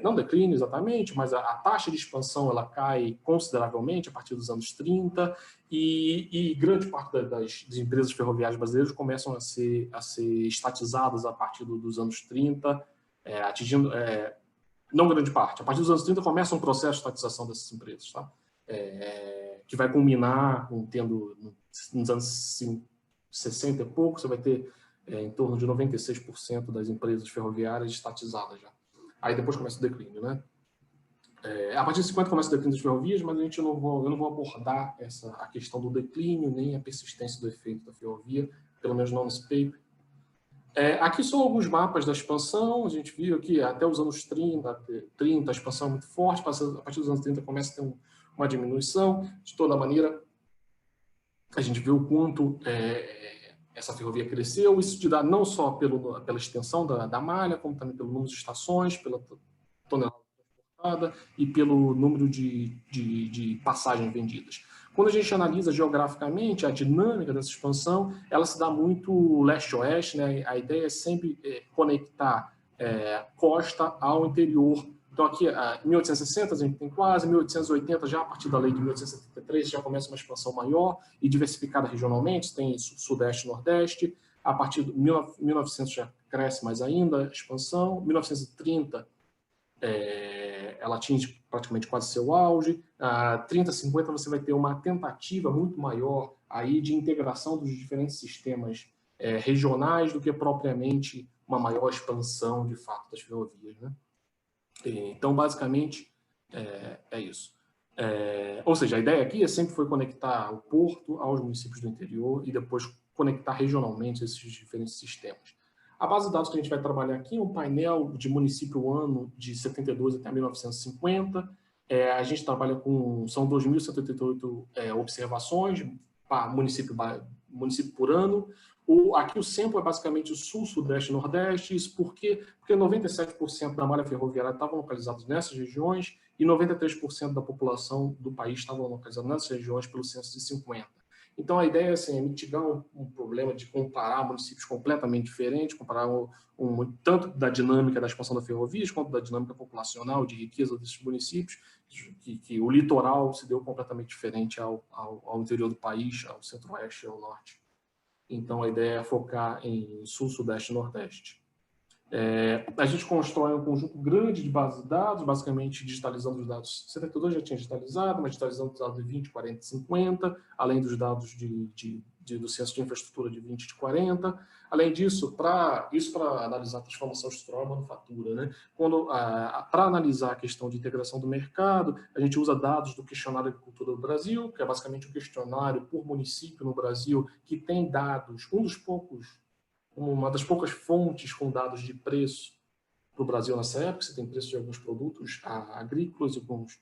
não declínio exatamente, mas a taxa de expansão ela cai consideravelmente a partir dos anos 30 e grande parte das empresas ferroviárias brasileiras começam a ser estatizadas a partir dos anos 30, atingindo, não grande parte, a partir dos anos 30 começa um processo de estatização dessas empresas, tá? Que vai culminar tendo nos anos 60 e pouco, você vai ter em torno de 96% das empresas ferroviárias estatizadas já. Aí depois começa o declínio, né? A partir de 50 começa o declínio das ferrovias, mas eu não vou abordar a questão do declínio, nem a persistência do efeito da ferrovia, pelo menos não nesse paper. Aqui são alguns mapas da expansão, a gente viu aqui até os anos 30 a expansão é muito forte, a partir dos anos 30 começa a ter uma diminuição. De toda maneira, a gente vê o quanto essa ferrovia cresceu, isso te dá não só pela extensão da malha, como também pelo número de estações, pela tonelada transportada e pelo número de passagens vendidas. Quando a gente analisa geograficamente a dinâmica dessa expansão, ela se dá muito leste-oeste, né? A ideia é sempre conectar costa ao interior. Então, aqui, em 1860, a gente tem quase, 1880, já a partir da lei de 1873, já começa uma expansão maior e diversificada regionalmente, tem sudeste e nordeste. A partir de 1900 já cresce mais ainda a expansão. 1930, ela atinge praticamente quase seu auge. 30, 50, você vai ter uma tentativa muito maior aí de integração dos diferentes sistemas regionais do que propriamente uma maior expansão, de fato, das ferrovias, né? Então, basicamente, é isso. Ou seja, a ideia aqui sempre foi conectar o porto aos municípios do interior e depois conectar regionalmente esses diferentes sistemas. A base de dados que a gente vai trabalhar aqui é um painel de município ano de 72 até 1950. A gente trabalha são 2.188 observações para município por ano. Aqui o sample é basicamente o sul, sudeste e nordeste. Isso porque 97% da malha ferroviária estavam localizados nessas regiões e 93% da população do país estavam localizados nessas regiões pelo censo de 50. Então, a ideia é mitigar um problema de comparar municípios completamente diferentes, comparar tanto da dinâmica da expansão da ferrovia, quanto da dinâmica populacional, de riqueza desses municípios, que o litoral se deu completamente diferente ao interior do país, ao centro-oeste e ao norte. Então, a ideia é focar em sul, sudeste e nordeste. A gente constrói um conjunto grande de bases de dados, basicamente digitalizando os dados. 72 já tinha digitalizado, mas digitalizando os dados de 20, 40 e 50, além dos dados do Censo de Infraestrutura de 20 e de 40. Além disso, para analisar a transformação estrutural e manufatura, né? Para analisar a questão de integração do mercado, a gente usa dados do Questionário de Agricultura do Brasil, que é basicamente um questionário por município no Brasil, que tem dados, uma das poucas fontes com dados de preço para o Brasil nessa época. Você tem preço de alguns produtos agrícolas e alguns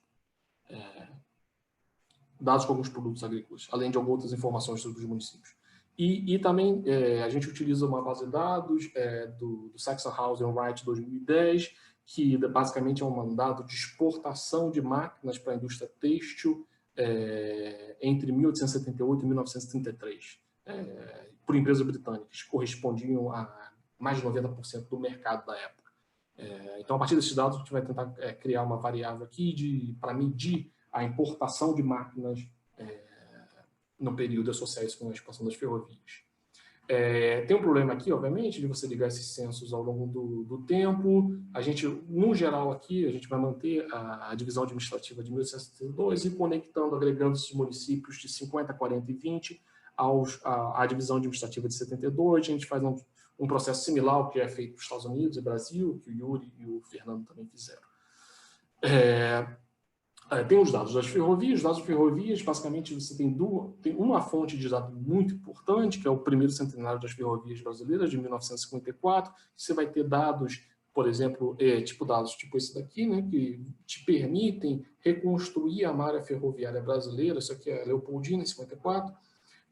dados com alguns produtos agrícolas, além de algumas outras informações sobre os municípios. E também a gente utiliza uma base de dados do Saxon House Wright 2010, que basicamente é um mandado de exportação de máquinas para a indústria têxtil entre 1878 e 1933. Por empresas britânicas, que correspondiam a mais de 90% do mercado da época. Então, a partir desses dados, a gente vai tentar criar uma variável aqui para medir a importação de máquinas no período associado com a expansão das ferrovias. Tem um problema aqui, obviamente, de você ligar esses censos ao longo do tempo. A gente, no geral aqui, a gente vai manter a divisão administrativa de 1872 e conectando, agregando esses municípios de 50, 40 e 20 à divisão administrativa de 72. A gente faz um processo similar ao que é feito nos Estados Unidos e Brasil, que o Yuri e o Fernando também fizeram. Tem os dados das ferrovias. Os dados das ferrovias, basicamente, você tem uma fonte de dados muito importante, que é o primeiro centenário das ferrovias brasileiras, de 1954. Você vai ter dados, por exemplo, dados tipo esse daqui, né, que te permitem reconstruir a malha ferroviária brasileira. Isso aqui é Leopoldina, em 54.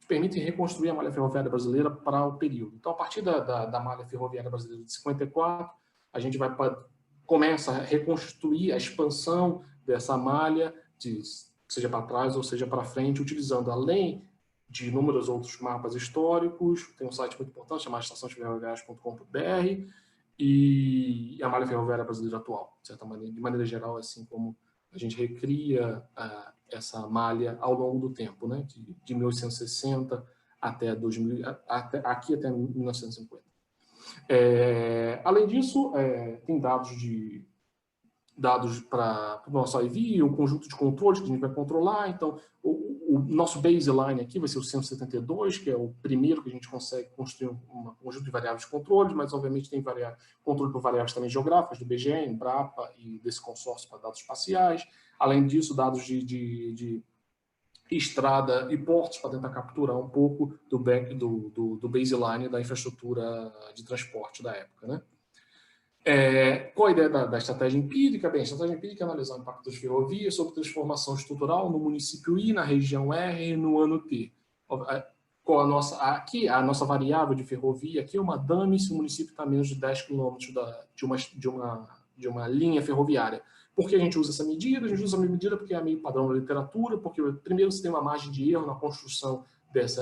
Te permitem reconstruir a malha ferroviária brasileira para o período. Então, a partir da malha ferroviária brasileira de 54, a gente começa a reconstruir a expansão dessa malha, seja para trás ou seja para frente, utilizando, além de inúmeros outros mapas históricos, tem um site muito importante chamado estaçõesferroviárias.com.br, e a malha ferroviária brasileira atual, de maneira geral, assim como a gente recria essa malha ao longo do tempo, né, de 1860 até 2000, aqui até 1950. Além disso, tem dados para o nosso IV, o conjunto de controles que a gente vai controlar. Então, o nosso baseline aqui vai ser o 172, que é o primeiro que a gente consegue construir um conjunto de variáveis de controle, mas, obviamente, tem controle por variáveis também geográficas, do IBGE, Embrapa e desse consórcio para dados espaciais. Além disso, dados de estrada e portos, para tentar capturar um pouco do baseline da infraestrutura de transporte da época, né? Qual a ideia da estratégia empírica? Bem, a estratégia empírica é analisar o impacto das ferrovias sobre transformação estrutural no município I, na região R e no ano T. Aqui, a nossa variável de ferrovia, aqui é uma dummy se o município está a menos de 10 quilômetros de uma linha ferroviária. Por que a gente usa essa medida? A gente usa essa medida porque é meio padrão da literatura, porque primeiro você tem uma margem de erro na construção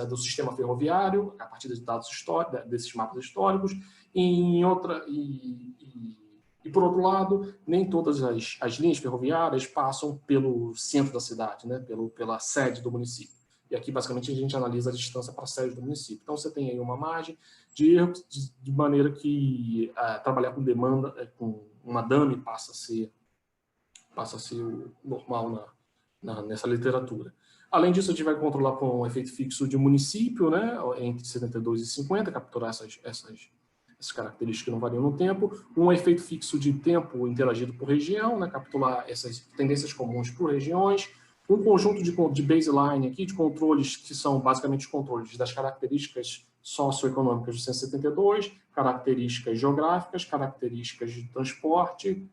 do sistema ferroviário, a partir de dados desses mapas históricos, e por outro lado, nem todas as linhas ferroviárias passam pelo centro da cidade, né, pela sede do município. E aqui, basicamente, a gente analisa a distância para a sede do município. Então, você tem aí uma margem de erro, de maneira que trabalhar com demanda, com uma dummy passa a ser o normal nessa literatura. Além disso, a gente vai controlar com um efeito fixo de município, né, entre 72 e 50, capturar essas características que não variam no tempo. Um efeito fixo de tempo interagido por região, né, capturar essas tendências comuns por regiões. Um conjunto de baseline aqui, de controles que são basicamente os controles das características socioeconômicas do 172, características geográficas, características de transporte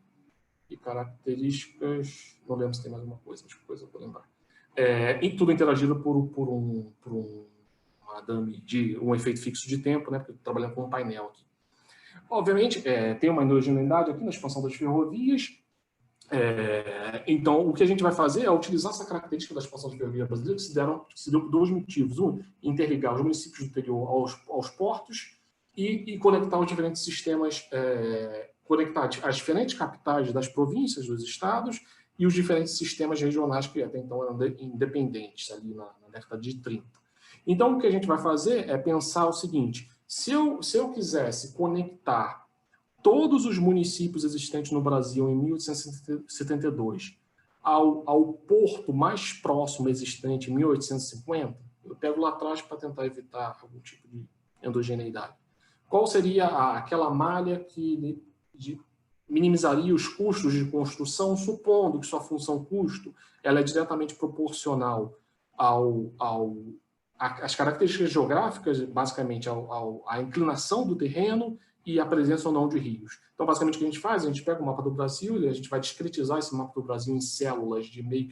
e características... Não lembro se tem mais alguma coisa, mas coisa eu vou lembrar. E tudo interagido por uma dummy de um efeito fixo de tempo, né, porque trabalhando com um painel aqui. Obviamente, tem uma heterogeneidade aqui na expansão das ferrovias. Então, o que a gente vai fazer é utilizar essa característica da expansão das ferrovias brasileiras, que se deu por dois motivos. Um, interligar os municípios do interior aos portos e conectar os diferentes sistemas, conectar as diferentes capitais das províncias, dos estados, e os diferentes sistemas regionais que até então eram independentes, ali na década de 30. Então, o que a gente vai fazer é pensar o seguinte: se eu quisesse conectar todos os municípios existentes no Brasil em 1872 ao porto mais próximo existente em 1850, eu pego lá atrás para tentar evitar algum tipo de endogeneidade. Qual seria aquela malha que minimizaria os custos de construção, supondo que sua função custo ela é diretamente proporcional às características geográficas, basicamente à inclinação do terreno e à presença ou não de rios. Então, basicamente, o que a gente faz? A gente pega o mapa do Brasil e a gente vai discretizar esse mapa do Brasil em células de meio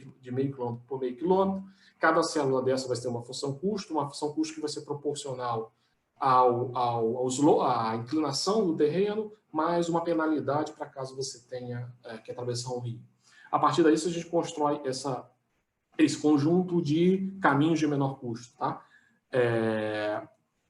quilômetro por meio quilômetro. Cada célula dessa vai ter uma função custo que vai ser proporcional à inclinação do terreno, mais uma penalidade para caso você tenha que atravessar um rio. A partir daí, a gente constrói esse conjunto de caminhos de menor custo. Tá?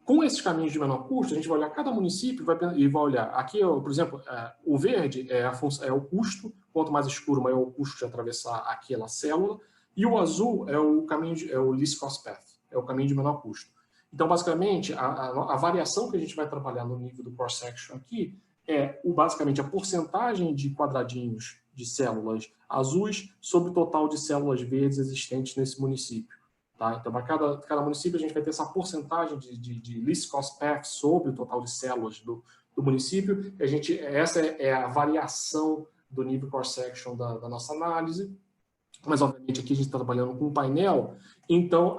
Com esses caminhos de menor custo, a gente vai olhar cada município e vai olhar. Aqui, por exemplo, o verde é o custo, quanto mais escuro, maior o custo de atravessar aquela célula, e o azul é o caminho é o least cost path, é o caminho de menor custo. Então, basicamente, a variação que a gente vai trabalhar no nível do cross-section aqui é basicamente a porcentagem de quadradinhos de células azuis sobre o total de células verdes existentes nesse município. Tá? Então, para cada município, a gente vai ter essa porcentagem de least cost path sobre o total de células do município. Essa é a variação do nível cross-section da nossa análise. Mas, obviamente, aqui a gente está trabalhando com um painel, então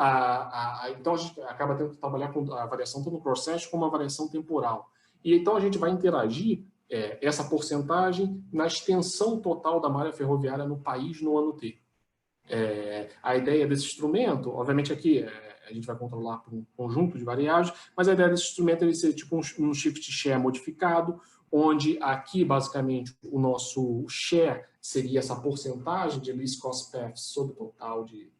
então a gente acaba tendo que trabalhar com a variação tanto no cross-section como a variação temporal. E então a gente vai interagir essa porcentagem na extensão total da malha ferroviária no país no ano T. A ideia desse instrumento, obviamente aqui a gente vai controlar por um conjunto de variáveis, mas a ideia desse instrumento é ele ser tipo um shift share modificado, onde aqui, basicamente, o nosso share seria essa porcentagem de least cost path sobre o total de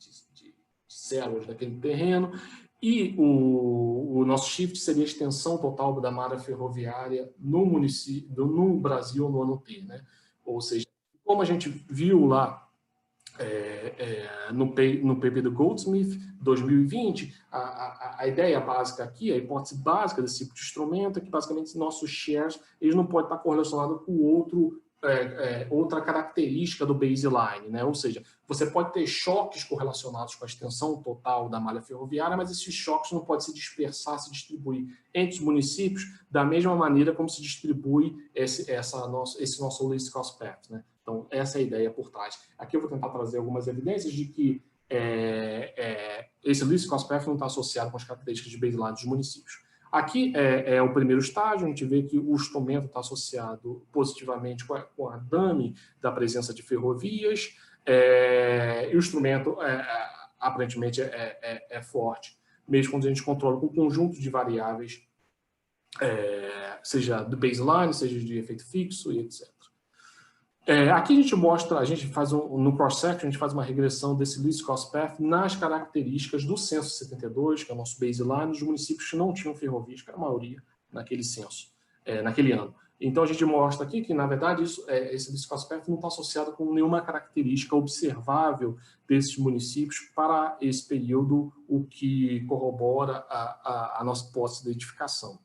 células daquele terreno, e o nosso shift seria a extensão total da malha ferroviária no Brasil no ano T, né? Ou seja, como a gente viu lá no paper do Goldsmith, 2020, a ideia básica aqui, a hipótese básica desse tipo de instrumento é que, basicamente, nossos shares eles não podem estar correlacionados com outra característica do baseline, né? Ou seja, você pode ter choques correlacionados com a extensão total da malha ferroviária, mas esses choques não podem se dispersar, se distribuir entre os municípios da mesma maneira como se distribui esse nosso least cost path, né? Então, essa é a ideia por trás. Aqui eu vou tentar trazer algumas evidências de que esse least cost path não está associado com as características de baseline dos municípios. Aqui é o primeiro estágio, a gente vê que o instrumento está associado positivamente com a dummy da presença de ferrovias, e o instrumento aparentemente é forte, mesmo quando a gente controla com um conjunto de variáveis, seja do baseline, seja de efeito fixo e etc. Aqui a gente mostra, no cross-section, a gente faz uma regressão desse least cost path nas características do censo 72, que é o nosso baseline, dos municípios que não tinham ferrovias, que era a maioria naquele censo, naquele ano. Então a gente mostra aqui que, na verdade, esse least cost path não está associado com nenhuma característica observável desses municípios para esse período, o que corrobora a nossa hipótese de identificação.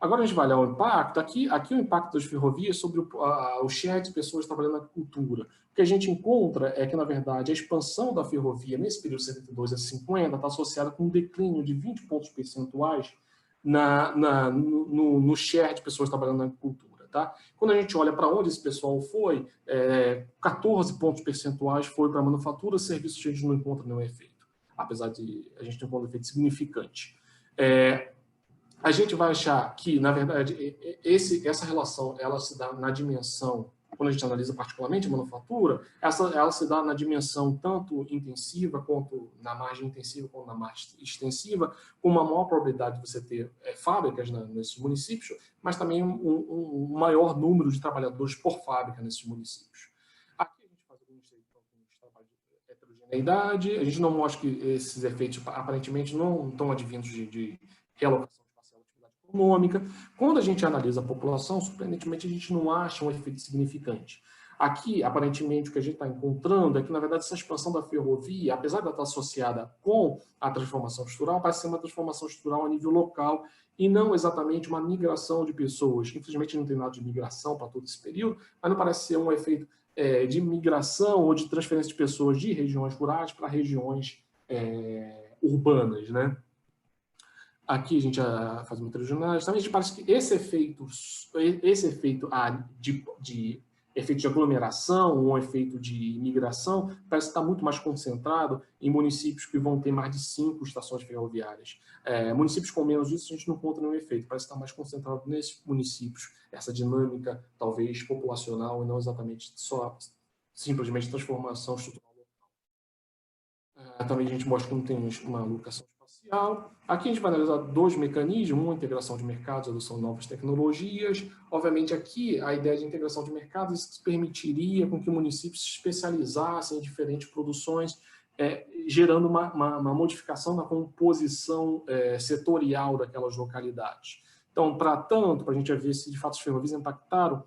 Agora a gente vai olhar o impacto. Aqui o impacto das ferrovias sobre o share de pessoas trabalhando na agricultura. O que a gente encontra é que, na verdade, a expansão da ferrovia nesse período de 72 a 50 está associada com um declínio de 20 pontos percentuais no share de pessoas trabalhando na agricultura. Tá? Quando a gente olha para onde esse pessoal foi, 14 pontos percentuais foi para a manufatura, serviços a gente não encontra nenhum efeito, apesar de a gente ter um efeito significante. A gente vai achar que, na verdade, essa relação ela se dá na dimensão, quando a gente analisa particularmente a manufatura, ela se dá na dimensão tanto intensiva, quanto na margem intensiva, quanto na margem extensiva, com uma maior probabilidade de você ter fábricas nesses municípios, mas também um maior número de trabalhadores por fábrica nesses municípios. Aqui a gente faz alguns trabalhos de heterogeneidade, a gente não mostra que esses efeitos aparentemente não estão advindos de realocação econômica. Quando a gente analisa a população, surpreendentemente, a gente não acha um efeito significante. Aqui, aparentemente, o que a gente está encontrando é que, na verdade, essa expansão da ferrovia, apesar de ela estar associada com a transformação estrutural, parece ser uma transformação estrutural a nível local e não exatamente uma migração de pessoas. Infelizmente, não tem nada de migração para todo esse período, mas não parece ser um efeito de migração ou de transferência de pessoas de regiões rurais para regiões urbanas, né? Aqui a gente faz uma heterogeneidade. Também a gente parece que esse efeito de efeito de aglomeração ou efeito de migração parece estar muito mais concentrado em municípios que vão ter mais de 5 estações ferroviárias. Municípios com menos disso a gente não encontra nenhum efeito, parece estar mais concentrado nesses municípios, essa dinâmica talvez populacional e não exatamente só simplesmente transformação estrutural local. Também a gente mostra que não tem uma alocação espacial. Aqui a gente vai analisar dois mecanismos, uma integração de mercados, adoção de novas tecnologias. Obviamente aqui a ideia de integração de mercados permitiria com que municípios se especializassem em diferentes produções, gerando uma modificação na composição setorial daquelas localidades. Então, para a gente ver se de fato as ferrovias impactaram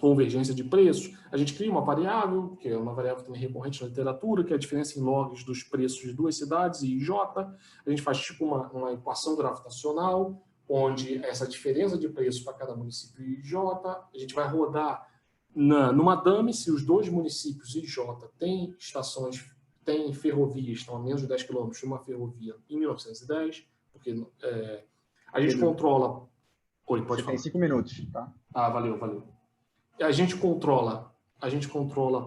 convergência de preços, a gente cria uma variável, que é uma variável também recorrente na literatura, que é a diferença em logs dos preços de duas cidades, I e J. A gente faz tipo uma equação gravitacional, onde essa diferença de preços para cada município I e J, a gente vai rodar numa dummy, se os dois municípios I e J têm estações, têm ferrovias, estão a menos de 10 km de uma ferrovia em 1910, porque a gente controla... Oi, pode falar. Tem 5 minutos, tá? Ah, valeu. A gente controla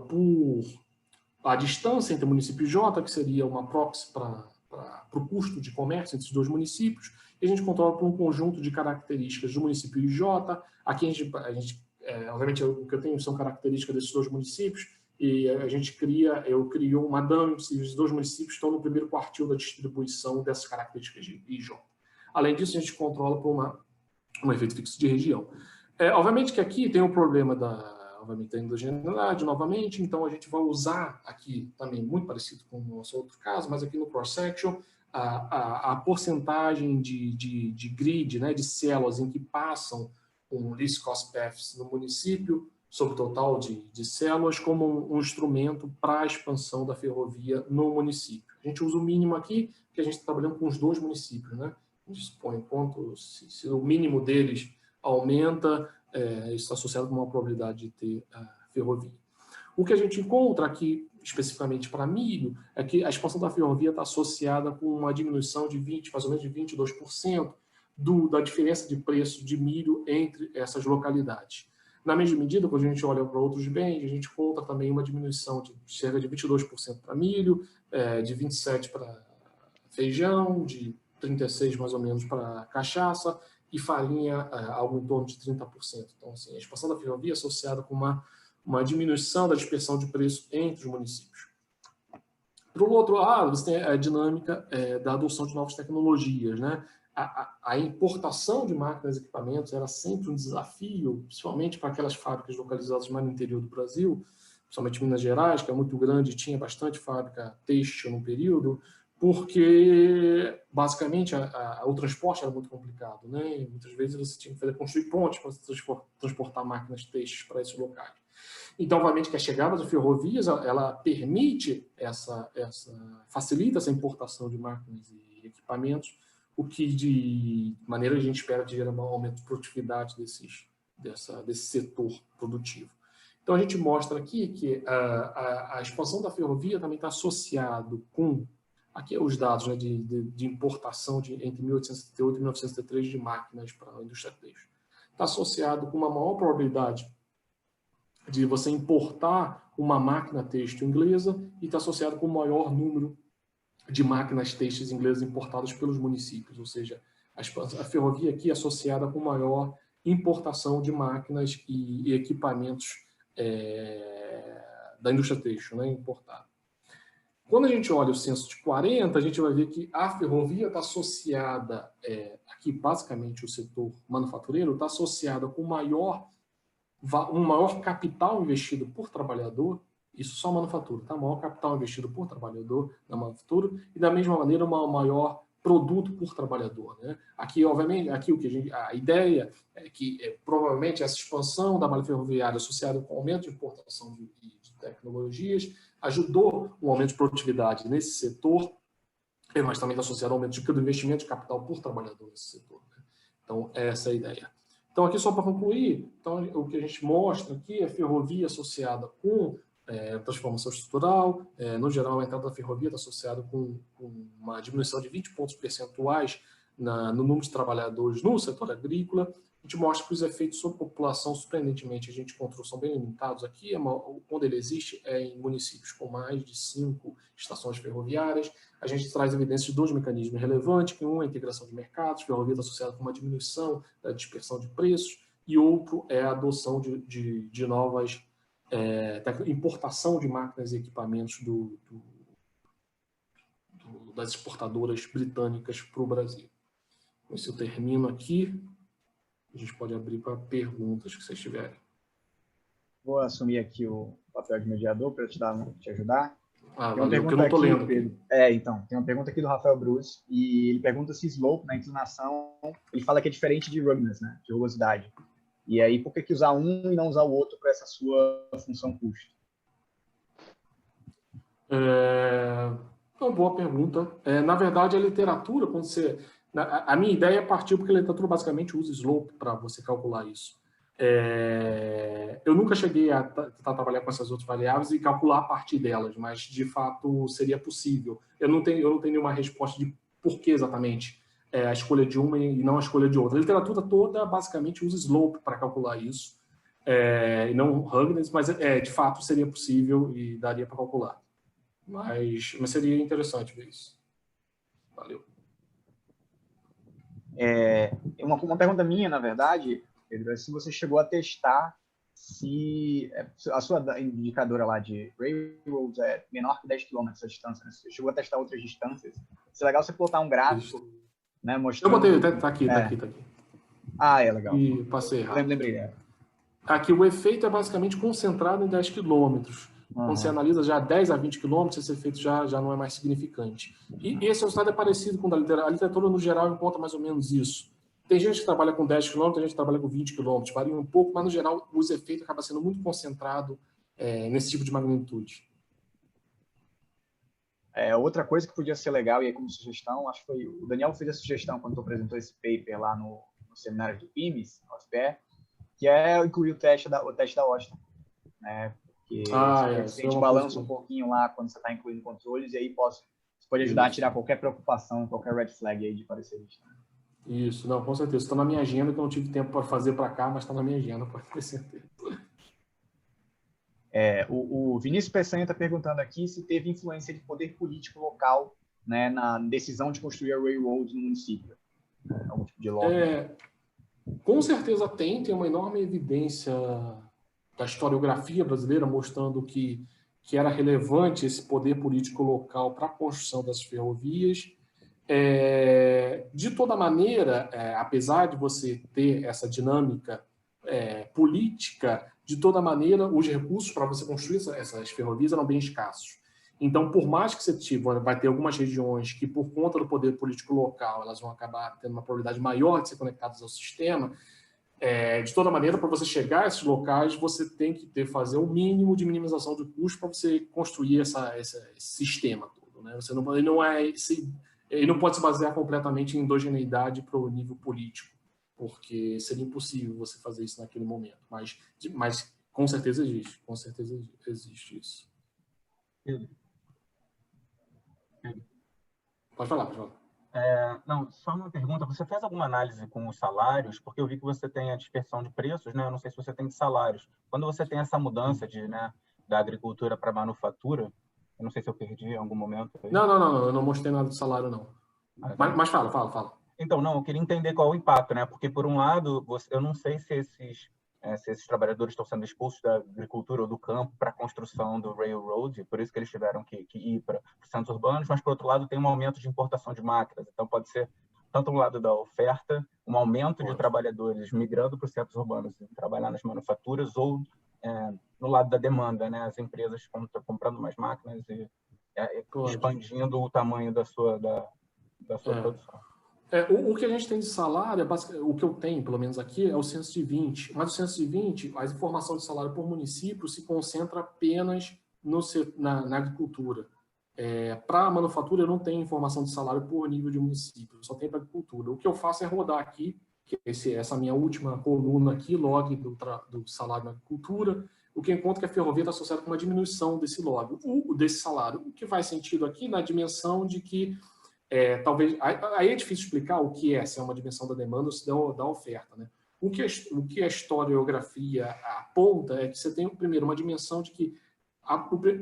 por a distância entre o município J, que seria uma proxy para o custo de comércio entre os dois municípios, e a gente controla por um conjunto de características do município IJ. Aqui obviamente, o que eu tenho são características desses dois municípios, e eu crio uma dummy, os dois municípios estão no primeiro quartil da distribuição dessas características de IJ. Além disso, a gente controla por um efeito fixo de região. Obviamente que aqui tem o problema da endogeneidade, novamente, então a gente vai usar aqui também, muito parecido com o nosso outro caso, mas aqui no cross-section, a porcentagem de grid, né, de células em que passam um least cost paths no município, sobre o total de células, como um instrumento para a expansão da ferrovia no município. A gente usa o mínimo aqui, porque a gente está trabalhando com os dois municípios, né? A gente supõe quanto, se o mínimo deles aumenta, isso está associado com uma probabilidade de ter ferrovia. O que a gente encontra aqui, especificamente para milho, é que a expansão da ferrovia está associada com uma diminuição de mais ou menos de 22% da diferença de preço de milho entre essas localidades. Na mesma medida, quando a gente olha para outros bens, a gente encontra também uma diminuição de cerca de 22% para milho, de 27% para feijão, de 36% mais ou menos para cachaça, e farinha algo em torno de 30%. Então, assim, a expansão da ferrovia é associada com uma diminuição da dispersão de preço entre os municípios. Por outro lado, você tem a dinâmica da adoção de novas tecnologias, né? A importação de máquinas e equipamentos era sempre um desafio, principalmente para aquelas fábricas localizadas mais no interior do Brasil, principalmente Minas Gerais, que é muito grande e tinha bastante fábrica têxtil no período, porque, basicamente, o transporte era muito complicado, né? E muitas vezes você tinha que construir pontes para transportar máquinas têxteis para esses locais. Então, obviamente, que a chegada de ferrovias, ela permite facilita essa importação de máquinas e equipamentos, o que, de maneira, a gente espera de gerar um aumento de produtividade desse setor produtivo. Então, a gente mostra aqui que a expansão da ferrovia também está associado com, aqui os dados, né, de importação entre 1878 e 1973 de máquinas para a indústria têxtil. Está associado com uma maior probabilidade de você importar uma máquina têxtil inglesa e está associado com o maior número de máquinas têxteis inglesas importadas pelos municípios, ou seja, a ferrovia aqui é associada com maior importação de máquinas e equipamentos da indústria têxtil, né, importada. Quando a gente olha o censo de 40, a gente vai ver que a ferrovia está associada, aqui basicamente o setor manufatureiro, está associada com um maior capital investido por trabalhador, isso só manufatura, tá? Maior capital investido por trabalhador na manufatura e, da mesma maneira, um maior produto por trabalhador, né? Aqui, obviamente, a ideia é que provavelmente essa expansão da malha ferroviária associada com o aumento de importação de tecnologias ajudou um aumento de produtividade nesse setor, mas também está associado ao aumento do investimento de capital por trabalhador nesse setor, né? Então, essa é a ideia. Então, aqui só para concluir, então, o que a gente mostra aqui é ferrovia associada com transformação estrutural. No geral, a entrada da ferrovia está associada com uma diminuição de 20 pontos percentuais no número de trabalhadores no setor agrícola. A gente mostra que os efeitos sobre a população, surpreendentemente, a gente encontrou, são bem limitados aqui, quando ele existe é em municípios com mais de 5 estações ferroviárias. A gente traz evidências de 2 mecanismos relevantes, que um é a integração de mercados, a ferrovia está associada com uma diminuição da dispersão de preços, e outro é a adoção de novas importação de máquinas e equipamentos das exportadoras britânicas para o Brasil. Com isso eu termino aqui. A gente pode abrir para perguntas que vocês tiverem. Vou assumir aqui o papel de mediador para te ajudar. Valeu, que eu não estou lendo. Pedro. Então, tem uma pergunta aqui do Rafael Bruce, e ele pergunta se slope, na inclinação, ele fala que é diferente de ruggedness, né, de rugosidade. E aí, por que usar um e não usar o outro para essa sua função custo? É uma boa pergunta. Na verdade, a literatura, quando você... A minha ideia partiu porque a literatura basicamente usa slope para você calcular isso. Eu nunca cheguei a tentar trabalhar com essas outras variáveis e calcular a partir delas, mas de fato seria possível. Eu não tenho nenhuma resposta de por que exatamente a escolha de uma e não a escolha de outra. A literatura toda basicamente usa slope para calcular isso, e não Huggins, mas de fato seria possível e daria para calcular. Mas seria interessante ver isso. Valeu. Uma pergunta minha, na verdade, Pedro, é se você chegou a testar se a sua indicadora lá de Railroads é menor que 10 km a distância, né? Você chegou a testar outras distâncias. Seria legal você plotar um gráfico, né, mostrando... Eu botei, tá aqui. Ah, é legal. E passei errado. Lembrei. Aqui o efeito é basicamente concentrado em 10 quilômetros. Quando você analisa já 10 a 20 quilômetros, esse efeito já não é mais significante. E esse resultado é parecido com o da literatura. A literatura, no geral, encontra mais ou menos isso. Tem gente que trabalha com 10 quilômetros, tem gente que trabalha com 20 quilômetros. Varia um pouco, mas, no geral, os efeitos acabam sendo muito concentrados nesse tipo de magnitude. Outra coisa que podia ser legal, e aí como sugestão, acho que foi o Daniel fez a sugestão quando tu apresentou esse paper lá no seminário do PIMES, que é incluir o teste da Austin, né? Porque a gente balança um pouquinho lá quando você está incluindo controles, e aí você pode ajudar a tirar qualquer preocupação, qualquer red flag aí de parecerista. Isso, não, com certeza. Está na minha agenda, que eu não tive tempo para fazer para cá, mas está na minha agenda, pode ter certeza. O Vinícius Peçanha está perguntando aqui se teve influência de poder político local, né, na decisão de construir a railroad no município. Algum tipo de lobby. Com certeza tem uma enorme evidência da historiografia brasileira mostrando que era relevante esse poder político local para a construção das ferrovias. De toda maneira, apesar de você ter essa dinâmica política, de toda maneira, os recursos para você construir essas ferrovias eram bem escassos. Então, por mais que você vai ter algumas regiões que, por conta do poder político local, elas vão acabar tendo uma probabilidade maior de ser conectadas ao sistema, de toda maneira, para você chegar a esses locais, você tem que fazer o mínimo de minimização de custo para você construir esse sistema todo, né? Ele não pode se basear completamente em endogeneidade para o nível político, porque seria impossível você fazer isso naquele momento. Mas com certeza existe isso. Pode falar. Não, só uma pergunta. Você fez alguma análise com os salários? Porque eu vi que você tem a dispersão de preços, né? Eu não sei se você tem de salários. Quando você tem essa mudança da agricultura para a manufatura, eu não sei se eu perdi em algum momento. Não, eu não mostrei nada de salário, não. Mas fala. Então, não, eu queria entender qual é o impacto, né? Porque, por um lado, eu não sei se esses trabalhadores estão sendo expulsos da agricultura ou do campo para a construção do railroad, por isso que eles tiveram que ir para os centros urbanos, mas, por outro lado, tem um aumento de importação de máquinas. Então, pode ser tanto no lado da oferta, um aumento de trabalhadores migrando para os centros urbanos e trabalhar nas manufaturas, ou no lado da demanda, né? As empresas comprando mais máquinas e expandindo o tamanho da sua produção. O que a gente tem de salário, o que eu tenho, pelo menos aqui, é o censo de 20. Mas o censo de 20, a informação de salário por município se concentra apenas na agricultura. Para a manufatura, eu não tenho informação de salário por nível de município, só tenho para agricultura. O que eu faço é rodar aqui, essa minha última coluna aqui, log do salário na agricultura, o que eu encontro que a ferrovia está associada com uma diminuição desse log, desse salário. O que faz sentido aqui na dimensão de que talvez aí é difícil explicar o que se é uma dimensão da demanda ou se da oferta, né? O que a historiografia aponta é que você tem primeiro uma dimensão de que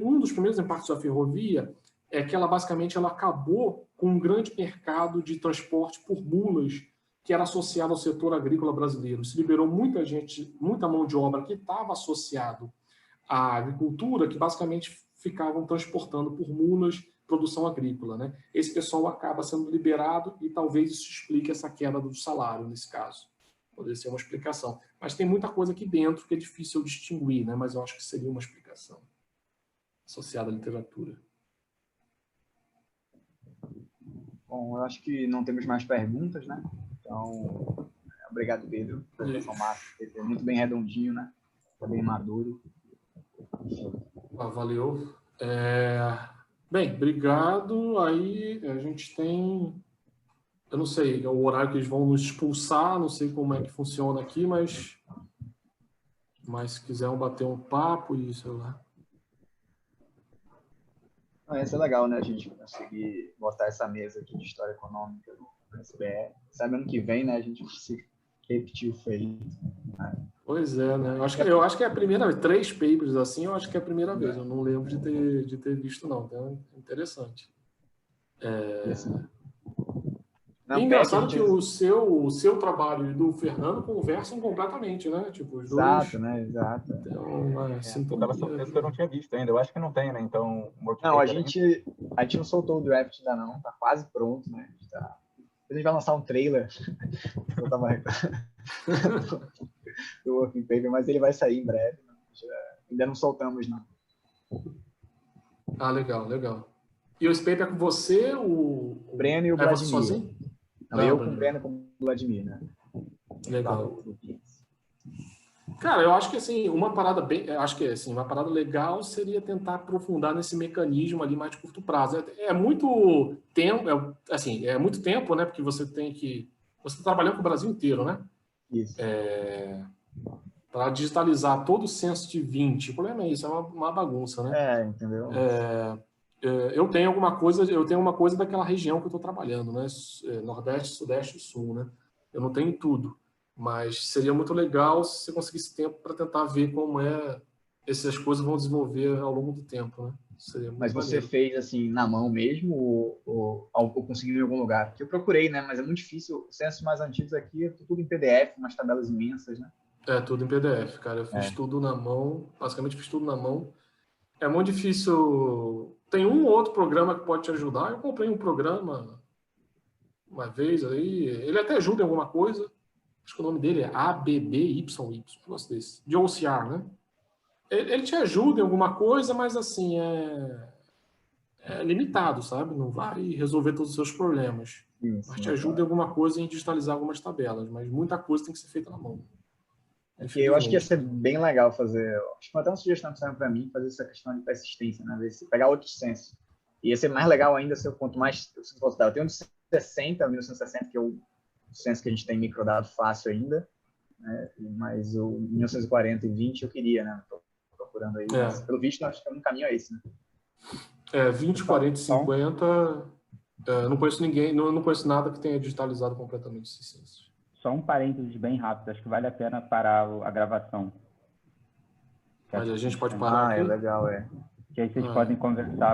um dos primeiros impactos da ferrovia é que ela basicamente acabou com um grande mercado de transporte por mulas que era associado ao setor agrícola brasileiro. Se liberou muita gente, muita mão de obra que estava associado à agricultura, que basicamente ficavam transportando por mulas produção agrícola, né? Esse pessoal acaba sendo liberado e talvez isso explique essa queda do salário nesse caso. Poderia ser uma explicação. Mas tem muita coisa aqui dentro que é difícil distinguir, né? Mas eu acho que seria uma explicação associada à literatura. Bom, eu acho que não temos mais perguntas, né? Então, Obrigado, Pedro. É muito bem redondinho, né? Tá bem maduro. Valeu. Bem, obrigado. Aí a gente tem... Eu não sei, é o horário que eles vão nos expulsar, não sei como é que funciona aqui, mas se quiserem bater um papo e sei lá. Ia ser legal, né? A gente conseguir botar essa mesa aqui de história econômica no SBE. Sabe, ano que vem, né? A gente se repetir o feito. Pois é, né? Eu acho que é a primeira vez. 3 papers assim, eu acho que é a primeira vez. Eu não lembro de ter visto, não. Então, é interessante. É engraçado que o seu trabalho e do Fernando conversam completamente, né? Tipo, os dois. Exato, né? Exato. Então, Eu tava surpreso que eu não tinha visto ainda. Eu acho que não tem, né? Então, não, a gente não soltou o draft ainda não, tá quase pronto, né? A gente vai lançar um trailer do working paper, mas ele vai sair em breve. Ainda não soltamos, não. Legal, legal. E o paper é com você, o Breno e o Vladimir? Você sozinho? Não, eu com o Breno e com o Vladimir, né? Legal. Cara, eu acho que assim, uma parada legal seria tentar aprofundar nesse mecanismo ali mais de curto prazo. É muito tempo, é muito tempo, né? Porque você está trabalhando com o Brasil inteiro, né? Isso. Para digitalizar todo o censo de 20. O problema é isso, é uma bagunça, né? Entendeu? Eu tenho uma coisa daquela região que eu estou trabalhando, né? Nordeste, Sudeste e Sul, né? Eu não tenho tudo. Mas seria muito legal se você conseguisse tempo para tentar ver como essas coisas vão desenvolver ao longo do tempo, né? Mas você fez assim na mão mesmo ou conseguiu em algum lugar? Porque eu procurei, né? Mas é muito difícil. Os censos mais antigos aqui é tudo em PDF, umas tabelas imensas, né? Tudo em PDF, cara. Eu fiz tudo na mão, basicamente fiz tudo na mão. É muito difícil. Tem um ou outro programa que pode te ajudar. Eu comprei um programa uma vez aí. Ele até ajuda em alguma coisa. Acho que o nome dele é ABBYY, um negócio desse. De OCR, né? Ele te ajuda em alguma coisa, mas assim, é limitado, sabe? Não vai resolver todos os seus problemas. Mas te ajuda em alguma coisa em digitalizar algumas tabelas. Mas muita coisa tem que ser feita na mão. Eu acho que ia ser bem legal fazer. Acho que até uma sugestão que saiu para mim, fazer essa questão de persistência, né? Pegar outros censos. Ia ser mais legal ainda se eu quanto mais eu posso dar. Eu tenho um de 1960, que é o censo que a gente tem microdado fácil ainda, né? Mas o 1940 e 20 eu queria, né? Estou procurando aí. Mas, pelo visto, acho que o caminho é esse, né? 20, 40 e 50. Não conheço ninguém, não conheço nada que tenha digitalizado completamente esses censos. Só um parênteses bem rápido, acho que vale a pena parar a gravação. Mas a gente pode parar aqui? É legal, Que aí vocês podem conversar